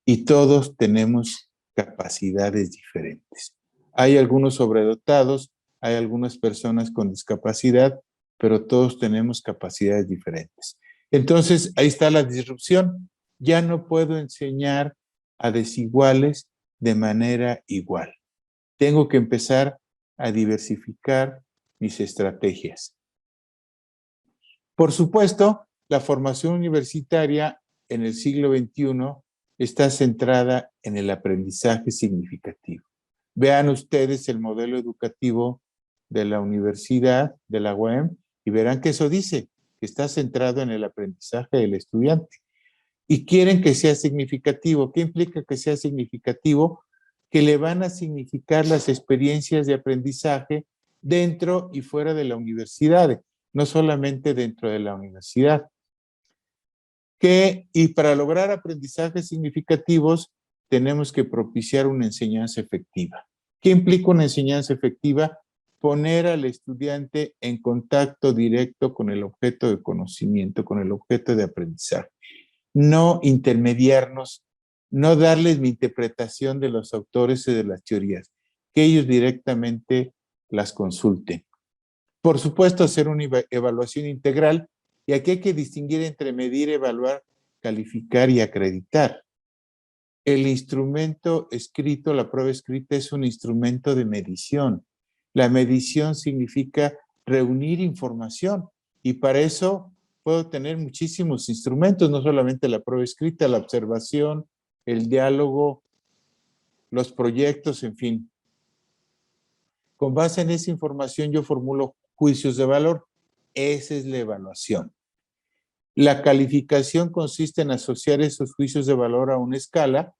Y todos tenemos capacidades diferentes. Hay algunos sobredotados, hay algunas personas con discapacidad, pero todos tenemos capacidades diferentes. Entonces, ahí está la disrupción. Ya no puedo enseñar a desiguales de manera igual. Tengo que empezar a diversificar mis estrategias. Por supuesto, la formación universitaria en el siglo XXI está centrada en el aprendizaje significativo. Vean ustedes el modelo educativo de la universidad, de la UAM, y verán que eso dice, que está centrado en el aprendizaje del estudiante. Y quieren que sea significativo. ¿Qué implica que sea significativo? Que le van a significar las experiencias de aprendizaje dentro y fuera de la universidad, no solamente dentro de la universidad. Y para lograr aprendizajes significativos, tenemos que propiciar una enseñanza efectiva. ¿Qué implica una enseñanza efectiva? Poner al estudiante en contacto directo con el objeto de conocimiento, con el objeto de aprendizaje. No intermediarnos, no darles mi interpretación de los autores y de las teorías, que ellos directamente las consulten. Por supuesto, hacer una evaluación integral, y aquí hay que distinguir entre medir, evaluar, calificar y acreditar. El instrumento escrito, la prueba escrita, es un instrumento de medición. La medición significa reunir información y para eso puedo tener muchísimos instrumentos, no solamente la prueba escrita, la observación, el diálogo, los proyectos, en fin. Con base en esa información yo formulo juicios de valor. Esa es la evaluación. La calificación consiste en asociar esos juicios de valor a una escala.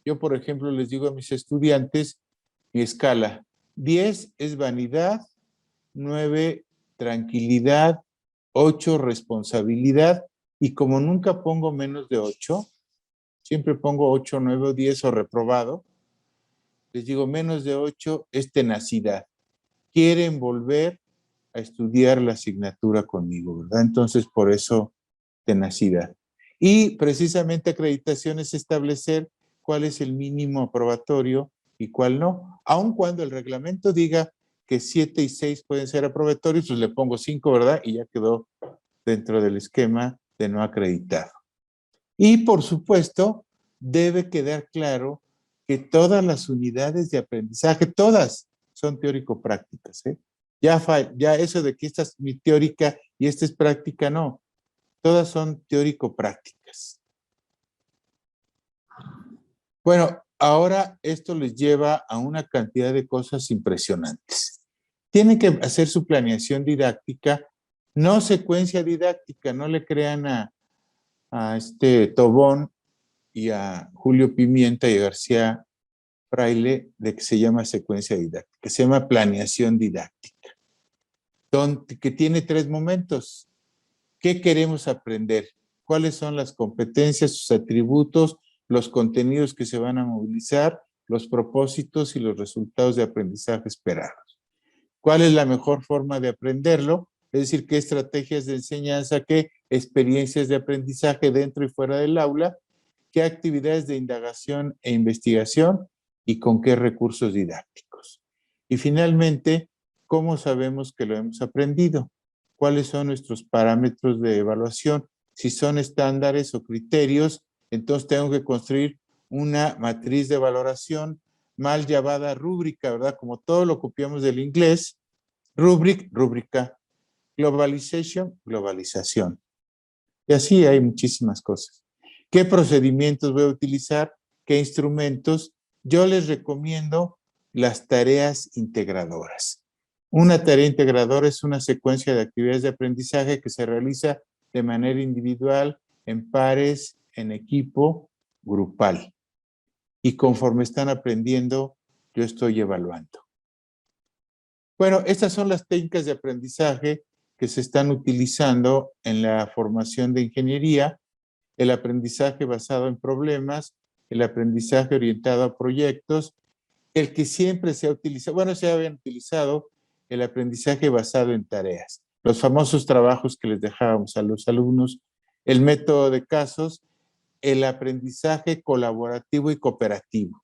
Yo, por ejemplo, les digo a mis estudiantes, mi escala, 10 es vanidad, 9 tranquilidad, 8 responsabilidad, y como nunca pongo menos de 8, siempre pongo 8, 9 o 10 o reprobado, les digo menos de 8 es tenacidad. Quieren volver a estudiar la asignatura conmigo, ¿verdad? Entonces, por eso, tenacidad. Y precisamente acreditación es establecer cuál es el mínimo aprobatorio y cuál no. Aun cuando el reglamento diga que 7 y 6 pueden ser aprobatorios, pues le pongo 5, ¿verdad? Y ya quedó dentro del esquema de no acreditado. Y por supuesto, debe quedar claro que todas las unidades de aprendizaje, todas son teórico-prácticas, ¿eh? Ya eso de que esta es mi teórica y esta es práctica, no. Todas son teórico-prácticas. Bueno, ahora esto les lleva a una cantidad de cosas impresionantes. Tienen que hacer su planeación didáctica, no secuencia didáctica, no le crean a Tobón y a Julio Pimienta y a García Fraile de que se llama secuencia didáctica, se llama planeación didáctica, que tiene 3 momentos. ¿Qué queremos aprender? ¿Cuáles son las competencias, sus atributos, los contenidos que se van a movilizar, los propósitos y los resultados de aprendizaje esperados? ¿Cuál es la mejor forma de aprenderlo? Es decir, qué estrategias de enseñanza, qué experiencias de aprendizaje dentro y fuera del aula, qué actividades de indagación e investigación y con qué recursos didácticos. Y finalmente, ¿cómo sabemos que lo hemos aprendido? ¿Cuáles son nuestros parámetros de evaluación? Si son estándares o criterios, entonces tengo que construir una matriz de valoración mal llamada rúbrica, ¿verdad? Como todo lo copiamos del inglés, rubric, rúbrica, globalization, globalización. Y así hay muchísimas cosas. ¿Qué procedimientos voy a utilizar? ¿Qué instrumentos? Yo les recomiendo las tareas integradoras. Una tarea integradora es una secuencia de actividades de aprendizaje que se realiza de manera individual, en pares, en equipo, grupal. Y conforme están aprendiendo, yo estoy evaluando. Bueno, estas son las técnicas de aprendizaje que se están utilizando en la formación de ingeniería: el aprendizaje basado en problemas, el aprendizaje orientado a proyectos, el que siempre se ha utilizado, bueno, se habían utilizado el aprendizaje basado en tareas, los famosos trabajos que les dejábamos a los alumnos, el método de casos, el aprendizaje colaborativo y cooperativo.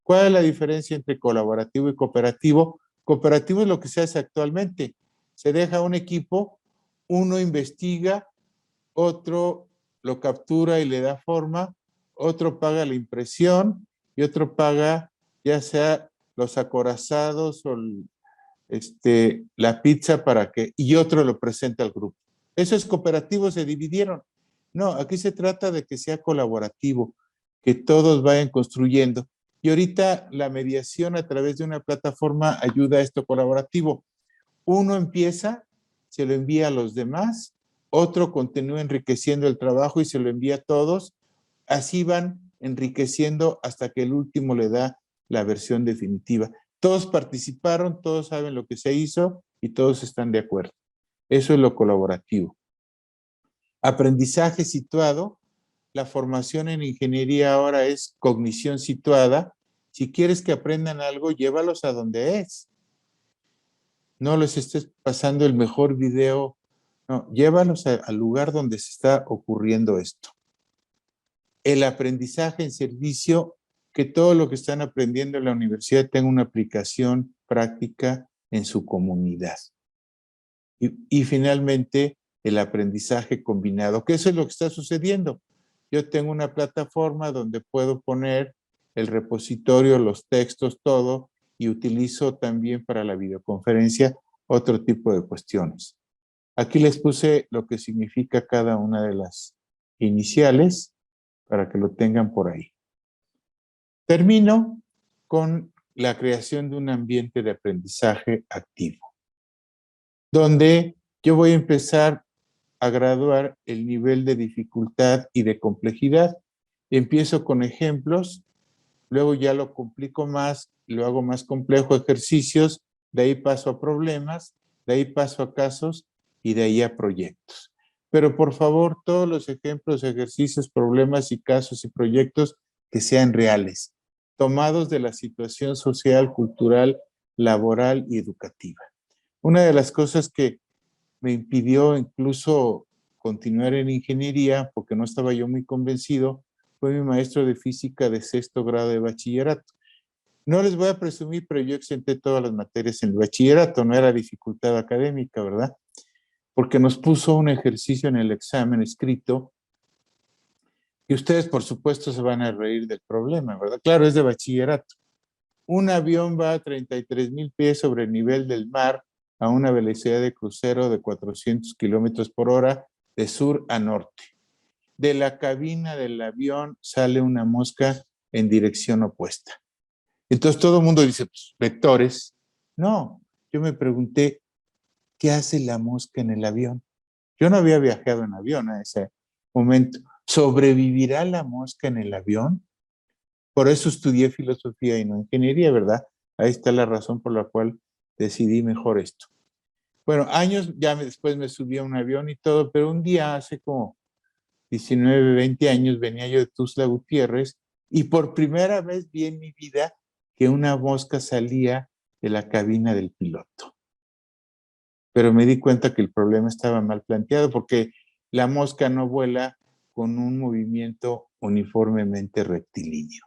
¿Cuál es la diferencia entre colaborativo y cooperativo? Cooperativo es lo que se hace actualmente. Se deja un equipo, uno investiga, otro lo captura y le da forma, otro paga la impresión y otro paga ya sea los acorazados o la pizza y otro lo presenta al grupo. Eso es cooperativo, se dividieron. No, aquí se trata de que sea colaborativo, que todos vayan construyendo. Y ahorita la mediación a través de una plataforma ayuda a esto colaborativo. Uno empieza, se lo envía a los demás, otro continúa enriqueciendo el trabajo y se lo envía a todos. Así van enriqueciendo hasta que el último le da la versión definitiva. Todos participaron, todos saben lo que se hizo y todos están de acuerdo. Eso es lo colaborativo. Aprendizaje situado. La formación en ingeniería ahora es cognición situada. Si quieres que aprendan algo, llévalos a donde es. No les estés pasando el mejor video. No, llévalos al lugar donde se está ocurriendo esto. El aprendizaje en servicio, que todo lo que están aprendiendo en la universidad tenga una aplicación práctica en su comunidad. Y finalmente, el aprendizaje combinado, que eso es lo que está sucediendo. yo tengo una plataforma donde puedo poner el repositorio, los textos, todo, y utilizo también para la videoconferencia otro tipo de cuestiones. Aquí les puse lo que significa cada una de las iniciales para que lo tengan por ahí. Termino con la creación de un ambiente de aprendizaje activo, donde yo voy a empezar a graduar el nivel de dificultad y de complejidad. Empiezo con ejemplos, luego ya lo complico más, lo hago más complejo, ejercicios, de ahí paso a problemas, de ahí paso a casos y de ahí a proyectos. Pero por favor, todos los ejemplos, ejercicios, problemas y casos y proyectos que sean reales, tomados de la situación social, cultural, laboral y educativa. Una de las cosas que me impidió incluso continuar en ingeniería, porque no estaba yo muy convencido, fue mi maestro de física de 6º grado de bachillerato. No les voy a presumir, pero yo exenté todas las materias en el bachillerato, no era dificultad académica, ¿verdad? Porque nos puso un ejercicio en el examen escrito y ustedes, por supuesto, se van a reír del problema, ¿verdad? Claro, es de bachillerato. Un avión va a 33,000 pies sobre el nivel del mar a una velocidad de crucero de 400 kilómetros por hora de sur a norte. De la cabina del avión sale una mosca en dirección opuesta. Entonces todo el mundo dice, pues, vectores. No, yo me pregunté, ¿qué hace la mosca en el avión? Yo no había viajado en avión a ese momento. ¿Sobrevivirá la mosca en el avión? Por eso estudié filosofía y no ingeniería, ¿verdad? Ahí está la razón por la cual decidí mejor esto. Bueno, años ya después me subí a un avión y todo, pero un día hace como 19, 20 años venía yo de Tuxtla Gutiérrez y por primera vez vi en mi vida que una mosca salía de la cabina del piloto. Pero me di cuenta que el problema estaba mal planteado porque la mosca no vuela con un movimiento uniformemente rectilíneo.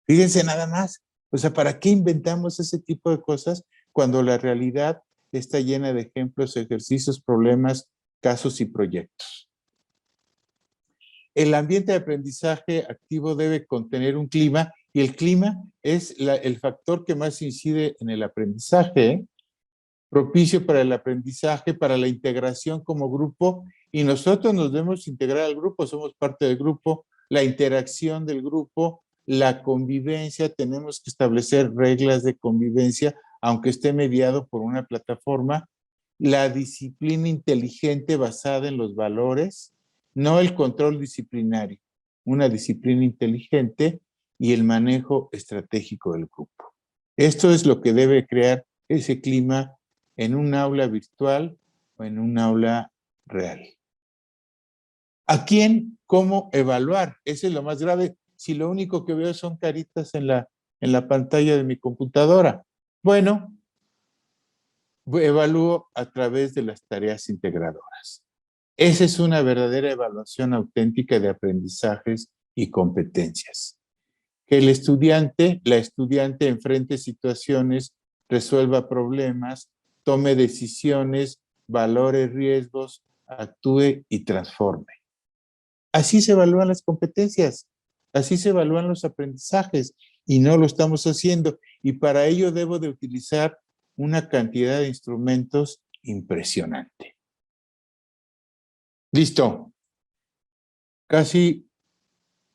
Fíjense nada más, o sea, ¿para qué inventamos ese tipo de cosas cuando la realidad está llena de ejemplos, ejercicios, problemas, casos y proyectos? El ambiente de aprendizaje activo debe contener un clima y el clima es el factor que más incide en el aprendizaje, propicio para el aprendizaje, para la integración como grupo y nosotros nos debemos integrar al grupo, somos parte del grupo, la interacción del grupo, la convivencia, tenemos que establecer reglas de convivencia, aunque esté mediado por una plataforma, la disciplina inteligente basada en los valores, no el control disciplinario, una disciplina inteligente y el manejo estratégico del grupo. Esto es lo que debe crear ese clima en un aula virtual o en un aula real. ¿A quién? ¿Cómo evaluar? Eso es lo más grave. Si lo único que veo son caritas en la pantalla de mi computadora. Bueno, evalúo a través de las tareas integradoras. Esa es una verdadera evaluación auténtica de aprendizajes y competencias. Que el estudiante, la estudiante enfrente situaciones, resuelva problemas, tome decisiones, valore riesgos, actúe y transforme. Así se evalúan las competencias, así se evalúan los aprendizajes y no lo estamos haciendo. Y para ello debo de utilizar una cantidad de instrumentos impresionante. Listo. Casi,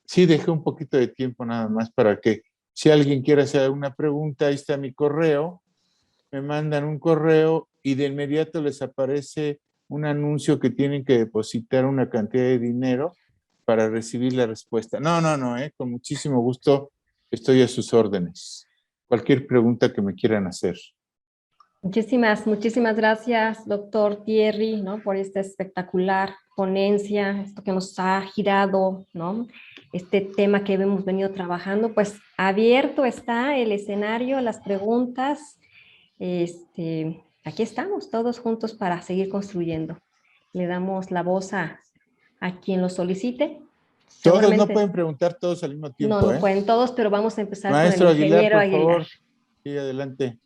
sí dejé un poquito de tiempo nada más para que si alguien quiere hacer alguna pregunta, ahí está mi correo, me mandan un correo y de inmediato les aparece un anuncio que tienen que depositar una cantidad de dinero para recibir la respuesta. No, con muchísimo gusto estoy a sus órdenes. Cualquier pregunta que me quieran hacer. Muchísimas gracias, doctor Thierry, ¿no? Por esta espectacular ponencia, esto que nos ha girado, ¿no? Este tema que hemos venido trabajando, pues abierto está el escenario, las preguntas. Aquí estamos todos juntos para seguir construyendo. Le damos la voz a quien lo solicite. Todos no pueden preguntar todos al mismo tiempo, no pueden todos, pero vamos a empezar Maestro con el ingeniero Aguilar, por favor. Sí, adelante.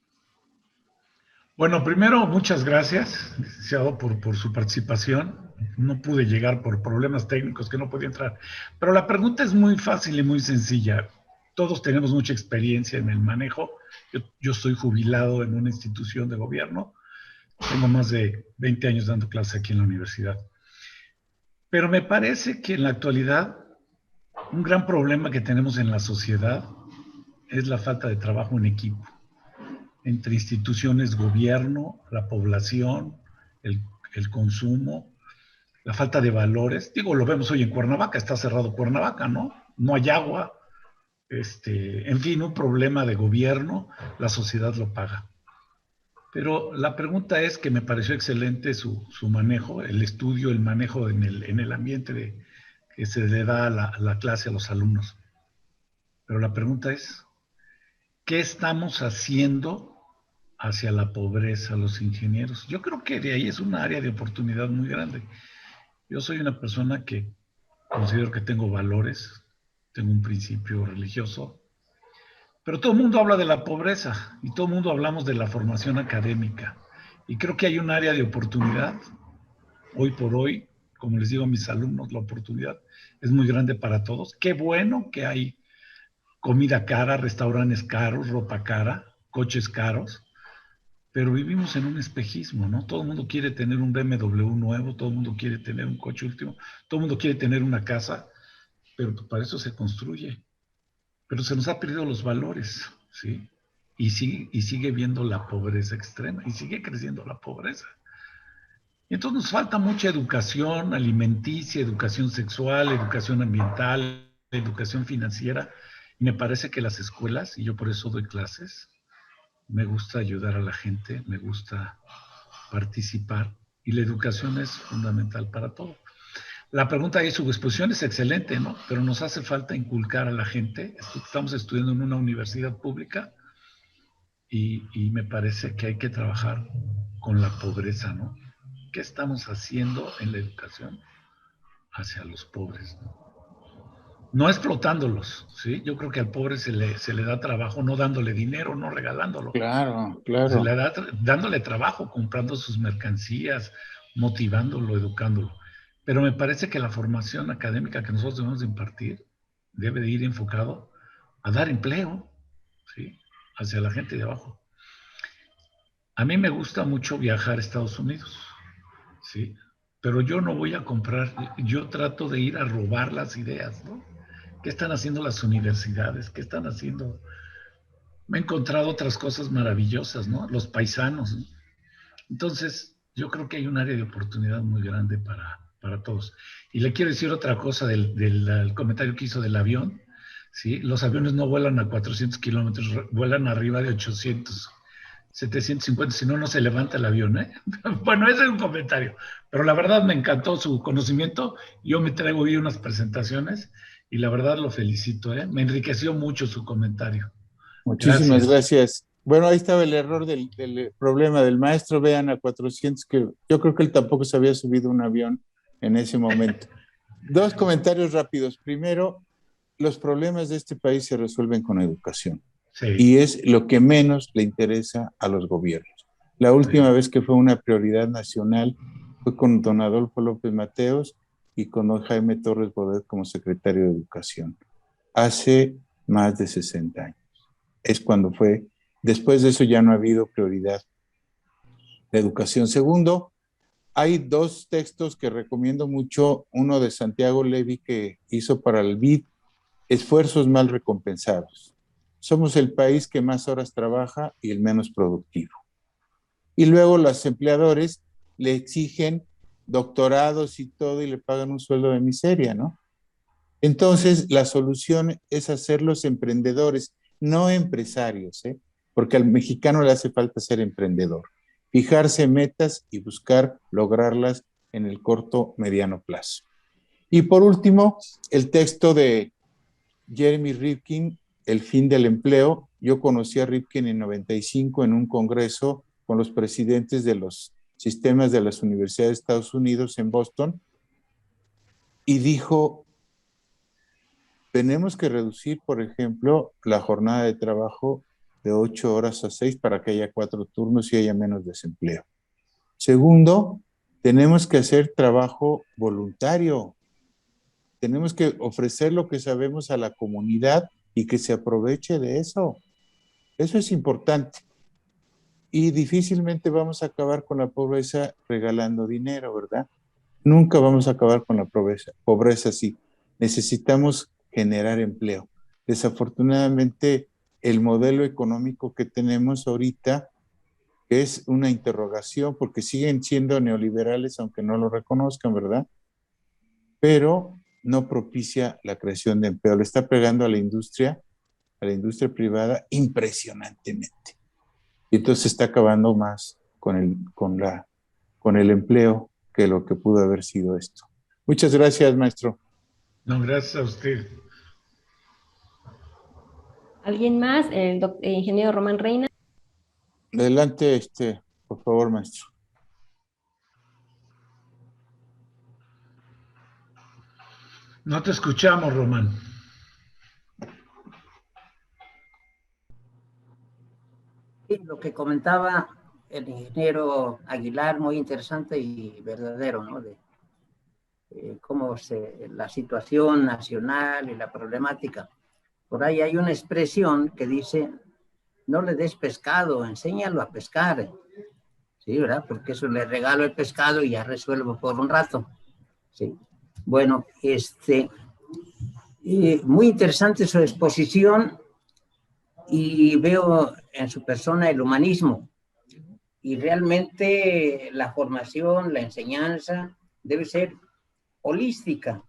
Bueno, primero, muchas gracias, licenciado, por su participación. no pude llegar por problemas técnicos que no podía entrar. Pero la pregunta es muy fácil y muy sencilla. Todos tenemos mucha experiencia en el manejo. Yo soy jubilado en una institución de gobierno. Tengo más de 20 años dando clase aquí en la universidad. Pero me parece que en la actualidad un gran problema que tenemos en la sociedad es la falta de trabajo en equipo entre instituciones, gobierno, la población, el, el consumo, la falta de valores. Digo, lo vemos hoy en Cuernavaca, está cerrado Cuernavaca, ¿no? No hay agua, en fin, un problema de gobierno, la sociedad lo paga. Pero la pregunta es que me pareció excelente su manejo, el estudio, el manejo en el ambiente que se le da a la clase a los alumnos. Pero la pregunta es, ¿qué estamos haciendo hacia la pobreza los ingenieros? Yo creo que de ahí es una área de oportunidad muy grande. Yo soy una persona que considero que tengo valores, tengo un principio religioso, pero todo el mundo habla de la pobreza y todo el mundo hablamos de la formación académica. Y creo que hay un área de oportunidad. Hoy por hoy, como les digo a mis alumnos, la oportunidad es muy grande para todos. Qué bueno que hay comida cara, restaurantes caros, ropa cara, coches caros, pero vivimos en un espejismo, ¿no? Todo el mundo quiere tener un BMW nuevo, todo el mundo quiere tener un coche último, todo el mundo quiere tener una casa, pero para eso se construye. Pero se nos ha perdido los valores, ¿sí? Y sigue viendo la pobreza extrema, y sigue creciendo la pobreza. Y entonces nos falta mucha educación alimenticia, educación sexual, educación ambiental, educación financiera. Y me parece que las escuelas, y yo por eso doy clases, me gusta ayudar a la gente, me gusta participar, y la educación es fundamental para todo. La pregunta y su exposición es excelente, ¿no? Pero nos hace falta inculcar a la gente. Estamos estudiando en una universidad pública y me parece que hay que trabajar con la pobreza, ¿no? ¿Qué estamos haciendo en la educación hacia los pobres? No explotándolos, ¿sí? Yo creo que al pobre se le da trabajo no dándole dinero, no regalándolo. Claro, Se claro. le da dándole trabajo, comprando sus mercancías, motivándolo, educándolo. Pero me parece que la formación académica que nosotros debemos de impartir debe de ir enfocado a dar empleo, ¿sí? Hacia la gente de abajo. A mí me gusta mucho viajar a Estados Unidos, ¿sí? Pero yo no voy a comprar, yo trato de ir a robar las ideas, ¿no? ¿Qué están haciendo las universidades? ¿Qué están haciendo? Me he encontrado otras cosas maravillosas, ¿no? Los paisanos, ¿no? Entonces, yo creo que hay un área de oportunidad muy grande para todos. Y le quiero decir otra cosa del comentario que hizo del avión. ¿Sí? Los aviones no vuelan a 400 kilómetros, vuelan arriba de 800, 750, si no, no se levanta el avión. ¿Eh? Bueno, ese es un comentario. Pero la verdad me encantó su conocimiento. Yo me traigo hoy unas presentaciones y la verdad lo felicito. ¿Eh? Me enriqueció mucho su comentario. Muchísimas Gracias. gracias. Bueno, ahí estaba el error del problema del maestro. Vean a 400, que yo creo que él tampoco se había subido un avión en ese momento. Dos comentarios rápidos. Primero, los problemas de este país se resuelven con educación Sí, y es lo que menos le interesa a los gobiernos. La sí. última vez que fue una prioridad nacional fue con don Adolfo López Mateos y con don Jaime Torres Bodet como secretario de Educación, hace más de 60 años. Es cuando fue, después de eso ya no ha habido prioridad de educación. Segundo, hay dos textos que recomiendo mucho, uno de Santiago Levy que hizo para el BID, Esfuerzos mal recompensados. Somos el país que más horas trabaja y el menos productivo. Y luego los empleadores le exigen doctorados y todo y le pagan un sueldo de miseria, ¿no? Entonces, la solución es hacerlos emprendedores, no empresarios, ¿eh? Porque al mexicano le hace falta ser emprendedor, fijarse metas y buscar lograrlas en el corto, mediano plazo. Y por último, el texto de Jeremy Rifkin, El fin del empleo. Yo conocí a Rifkin en 95 en un congreso con los presidentes de los sistemas de las universidades de Estados Unidos en Boston y dijo, tenemos que reducir, por ejemplo, la jornada de trabajo de 8 horas a 6 para que haya 4 turnos y haya menos desempleo. Segundo, Tenemos que hacer trabajo voluntario. Tenemos que ofrecer lo que sabemos a la comunidad y que se aproveche de eso. Eso es importante. Y difícilmente vamos a acabar con la pobreza regalando dinero, ¿verdad? Nunca vamos a acabar con la pobreza así. Necesitamos generar empleo. Desafortunadamente, el modelo económico que tenemos ahorita es una interrogación porque siguen siendo neoliberales, aunque no lo reconozcan, ¿verdad? Pero no propicia la creación de empleo. Le está pegando a la industria privada impresionantemente. Y entonces está acabando más con el empleo que lo que pudo haber sido esto. Muchas gracias, maestro. No, gracias a usted. ¿Alguien más? El ingeniero Román Reina. Adelante, por favor, maestro. No te escuchamos, Román. Sí, lo que comentaba el ingeniero Aguilar, muy interesante y verdadero, ¿no? De cómo la situación nacional y la problemática. Por ahí hay una expresión que dice, no le des pescado, enséñalo a pescar. Sí, ¿verdad? Porque eso le regalo el pescado y ya resuelvo por un rato. Sí. Bueno, muy interesante su exposición y veo en su persona el humanismo. Y realmente la formación, la enseñanza debe ser holística.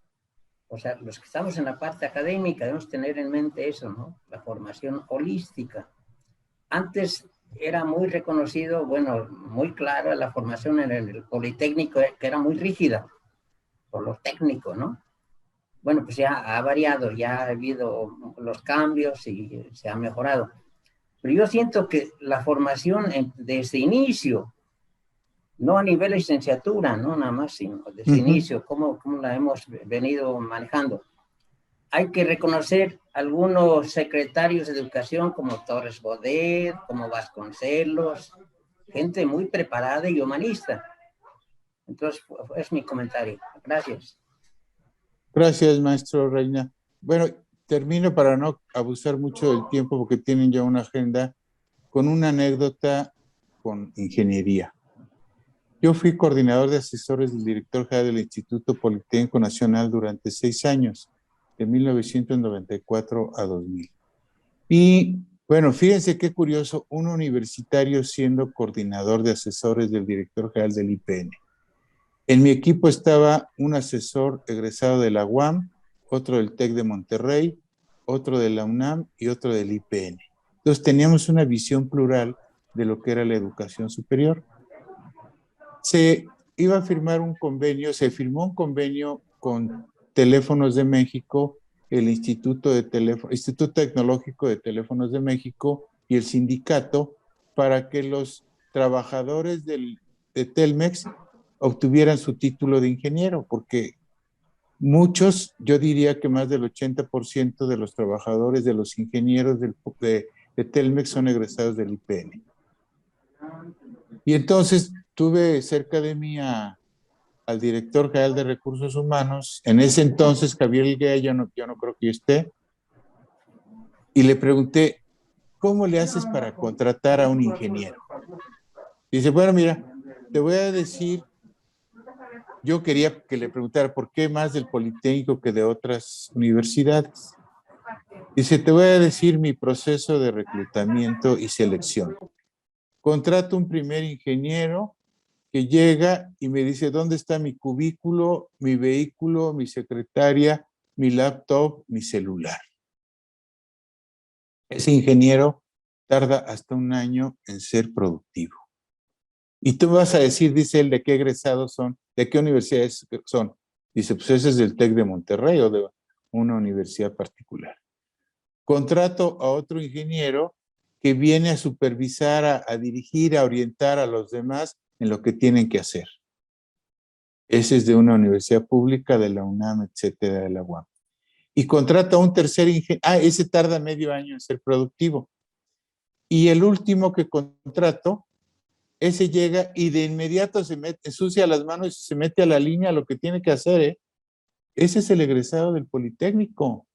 O sea, los que estamos en la parte académica debemos tener en mente eso, ¿no? La formación holística. Antes era muy reconocido, bueno, muy clara la formación en el Politécnico, que era muy rígida, por lo técnico, ¿no? Bueno, pues ya ha variado, ya ha habido los cambios y se ha mejorado. Pero yo siento que la formación desde inicio, no a nivel de licenciatura, no nada más, sino desde inicio, cómo la hemos venido manejando. Hay que reconocer algunos secretarios de educación como Torres Bodet, como Vasconcelos, gente muy preparada y humanista. Entonces, es mi comentario. Gracias. Gracias, maestro Reina. Bueno, termino para no abusar mucho del tiempo porque tienen ya una agenda con una anécdota con ingeniería. Yo fui coordinador de asesores del director general del Instituto Politécnico Nacional durante 6 años, de 1994 a 2000. Y bueno, fíjense qué curioso, un universitario siendo coordinador de asesores del director general del IPN. En mi equipo estaba un asesor egresado de la UAM, otro del TEC de Monterrey, otro de la UNAM y otro del IPN. Entonces teníamos una visión plural de lo que era la educación superior. Se iba a firmar un convenio, se firmó un convenio con Teléfonos de México, el Instituto Tecnológico de Teléfonos de México y el sindicato para que los trabajadores de Telmex obtuvieran su título de ingeniero, porque muchos, yo diría que más del 80% de los trabajadores, de los ingenieros de Telmex son egresados del IPN. Y entonces tuve cerca de mí al director general de Recursos Humanos, en ese entonces Javier Higuera, yo no creo que esté, y le pregunté, ¿cómo le haces para contratar a un ingeniero? Dice, bueno, mira, te voy a decir, yo quería que le preguntara por qué más del Politécnico que de otras universidades. Dice, te voy a decir mi proceso de reclutamiento y selección. Contrato un primer ingeniero que llega y me dice, ¿dónde está mi cubículo, mi vehículo, mi secretaria, mi laptop, mi celular? Ese ingeniero tarda hasta 1 año en ser productivo. Y tú vas a decir, dice él, ¿de qué egresados son? ¿De qué universidades son? Dice, pues ese es del TEC de Monterrey o de una universidad particular. Contrato a otro ingeniero que viene a supervisar, a dirigir, a orientar a los demás en lo que tienen que hacer. Ese es de una universidad pública, de la UNAM, etcétera, de la UAM. Y contrata a un tercer ingeniero. Ese tarda medio año en ser productivo. Y el último que contrato ese llega y de inmediato se mete, ensucia las manos y se mete a la línea lo que tiene que hacer, ¿eh? Ese es el egresado del Politécnico.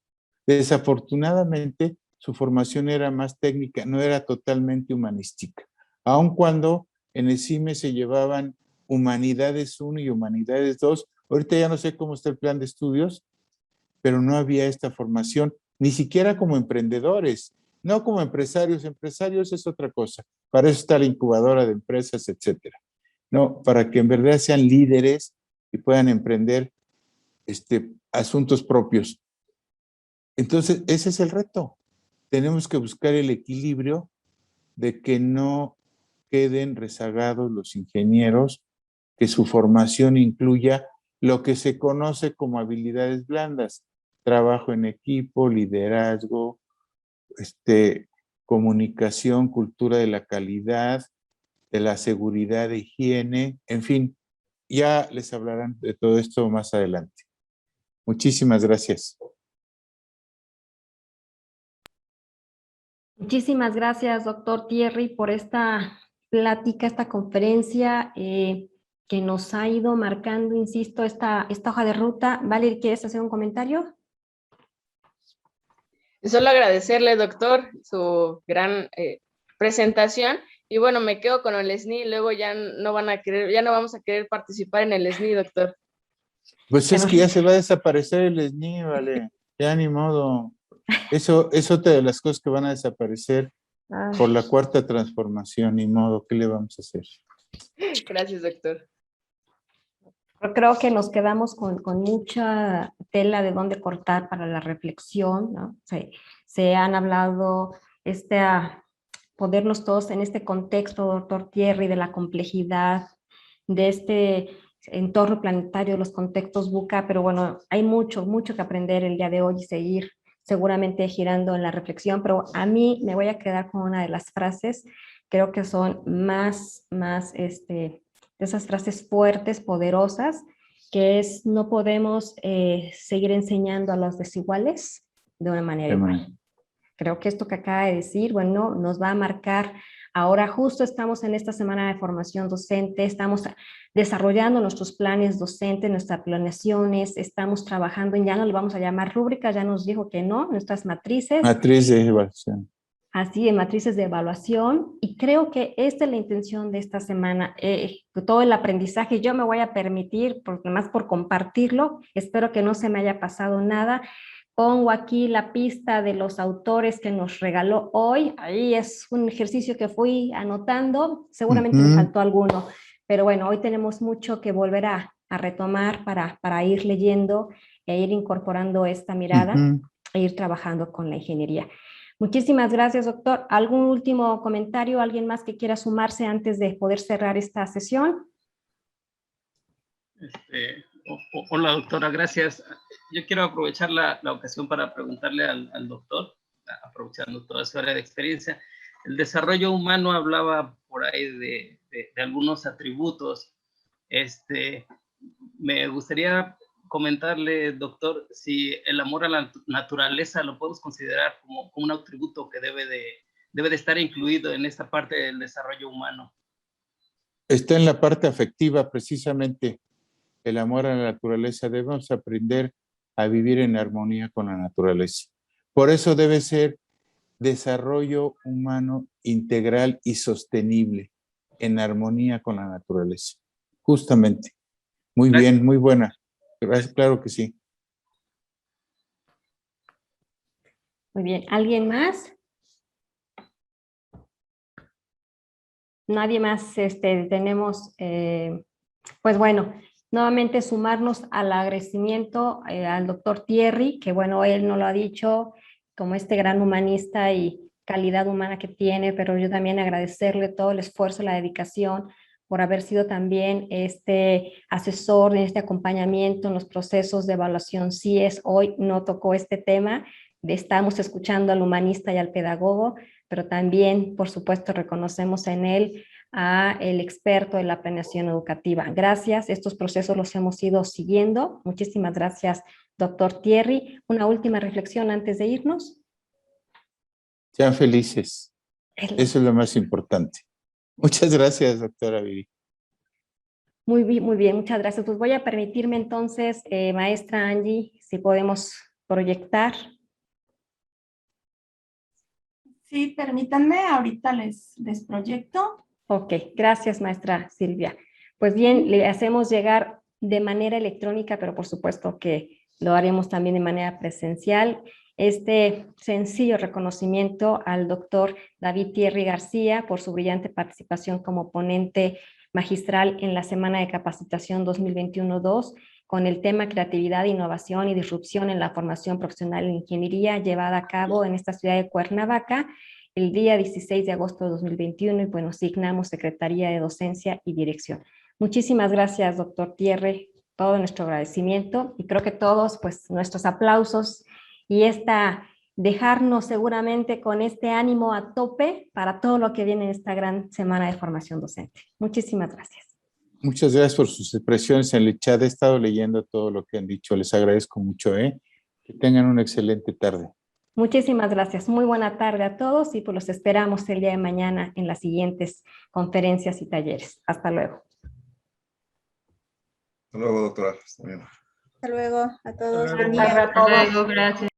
Desafortunadamente, su formación era más técnica, no era totalmente humanística. Aun cuando en el CIME se llevaban Humanidades 1 y Humanidades 2, ahorita ya no sé cómo está el plan de estudios, pero no había esta formación, ni siquiera como emprendedores, no como empresarios. Empresarios es otra cosa, para eso está la incubadora de empresas, etcétera. No, para que en verdad sean líderes y puedan emprender asuntos propios. Entonces, ese es el reto. Tenemos que buscar el equilibrio de que no queden rezagados los ingenieros, que su formación incluya lo que se conoce como habilidades blandas, trabajo en equipo, liderazgo, comunicación, cultura de la calidad, de la seguridad e higiene, en fin, ya les hablarán de todo esto más adelante. Muchísimas gracias. Muchísimas gracias, doctor Thierry, por esta plática, esta conferencia que nos ha ido marcando, insisto, esta hoja de ruta. Valerie, ¿quieres hacer un comentario? Solo agradecerle, doctor, su gran presentación. Y bueno, me quedo con el SNI, luego ya no vamos a querer participar en el SNI, doctor. Pues es que ya se va a desaparecer el SNI, vale. Ya ni modo. Eso es otra de las cosas que van a desaparecer por la cuarta transformación, ni modo. ¿Qué le vamos a hacer? Gracias, doctor. Creo que nos quedamos con mucha tela de dónde cortar para la reflexión, ¿no? Se han hablado ponernos todos en este contexto, doctor Thierry, de la complejidad de este entorno planetario, los contextos VUCA, pero bueno, hay mucho que aprender el día de hoy y seguir seguramente girando en la reflexión, pero a mí me voy a quedar con una de las frases, creo que son de esas frases fuertes, poderosas, que es: no podemos seguir enseñando a los desiguales de una manera igual. Creo que esto que acaba de decir, bueno, nos va a marcar. Ahora justo estamos en esta semana de formación docente, estamos desarrollando nuestros planes docentes, nuestras planeaciones, estamos trabajando en, ya no le vamos a llamar rúbricas, ya nos dijo que no, nuestras matrices. Matriz de evaluación. Así, en matrices de evaluación, y creo que esta es la intención de esta semana, todo el aprendizaje. Yo me voy a permitir, más por compartirlo, espero que no se me haya pasado nada. Pongo aquí la pista de los autores que nos regaló hoy. Ahí es un ejercicio que fui anotando. Seguramente me faltó alguno. Pero bueno, hoy tenemos mucho que volver a retomar para ir leyendo e ir incorporando esta mirada e ir trabajando con la ingeniería. Muchísimas gracias, doctor. ¿Algún último comentario? ¿Alguien más que quiera sumarse antes de poder cerrar esta sesión? Hola, doctora, gracias. Yo quiero aprovechar la ocasión para preguntarle al doctor, aprovechando toda su área de experiencia. El desarrollo humano hablaba por ahí de algunos atributos. Me gustaría comentarle, doctor, si el amor a la naturaleza lo podemos considerar como un atributo que debe de estar incluido en esta parte del desarrollo humano. Está en la parte afectiva, precisamente. El amor a la naturaleza, debemos aprender a vivir en armonía con la naturaleza. Por eso debe ser desarrollo humano integral y sostenible, en armonía con la naturaleza. Justamente. Muy bien, muy buena. Gracias, claro que sí. Muy bien. ¿Alguien más? Nadie más. Tenemos, pues bueno, nuevamente sumarnos al agradecimiento al doctor Thierry, que bueno, él no lo ha dicho, como este gran humanista y calidad humana que tiene, pero yo también agradecerle todo el esfuerzo, la dedicación, por haber sido también este asesor en este acompañamiento en los procesos de evaluación CIES. Hoy no tocó este tema, estamos escuchando al humanista y al pedagogo, pero también, por supuesto, reconocemos en él a el experto de la planeación educativa. Gracias, estos procesos los hemos ido siguiendo. Muchísimas gracias, doctor Thierry. Una última reflexión antes de irnos. Sean felices. Eso es lo más importante. Muchas gracias, doctora Viri. Muy bien, muchas gracias. Pues voy a permitirme entonces, maestra Angie, si podemos proyectar. Sí, permítanme, ahorita les proyecto. Ok, gracias, maestra Silvia. Pues bien, le hacemos llegar de manera electrónica, pero por supuesto que lo haremos también de manera presencial, este sencillo reconocimiento al doctor David Thierry García por su brillante participación como ponente magistral en la Semana de Capacitación 2021-2 con el tema Creatividad, Innovación y Disrupción en la Formación Profesional en Ingeniería, llevada a cabo en esta ciudad de Cuernavaca el día 16 de agosto de 2021, y bueno, asignamos Secretaría de Docencia y Dirección. Muchísimas gracias, doctor Thierry, todo nuestro agradecimiento, y creo que todos, pues, nuestros aplausos y dejarnos seguramente con este ánimo a tope para todo lo que viene en esta gran semana de formación docente. Muchísimas gracias. Muchas gracias por sus expresiones en el chat. He estado leyendo todo lo que han dicho. Les agradezco mucho. Que tengan una excelente tarde. Muchísimas gracias. Muy buena tarde a todos y pues los esperamos el día de mañana en las siguientes conferencias y talleres. Hasta luego. Hasta luego, doctora. Hasta bien. Hasta luego a todos. Hasta luego, gracias.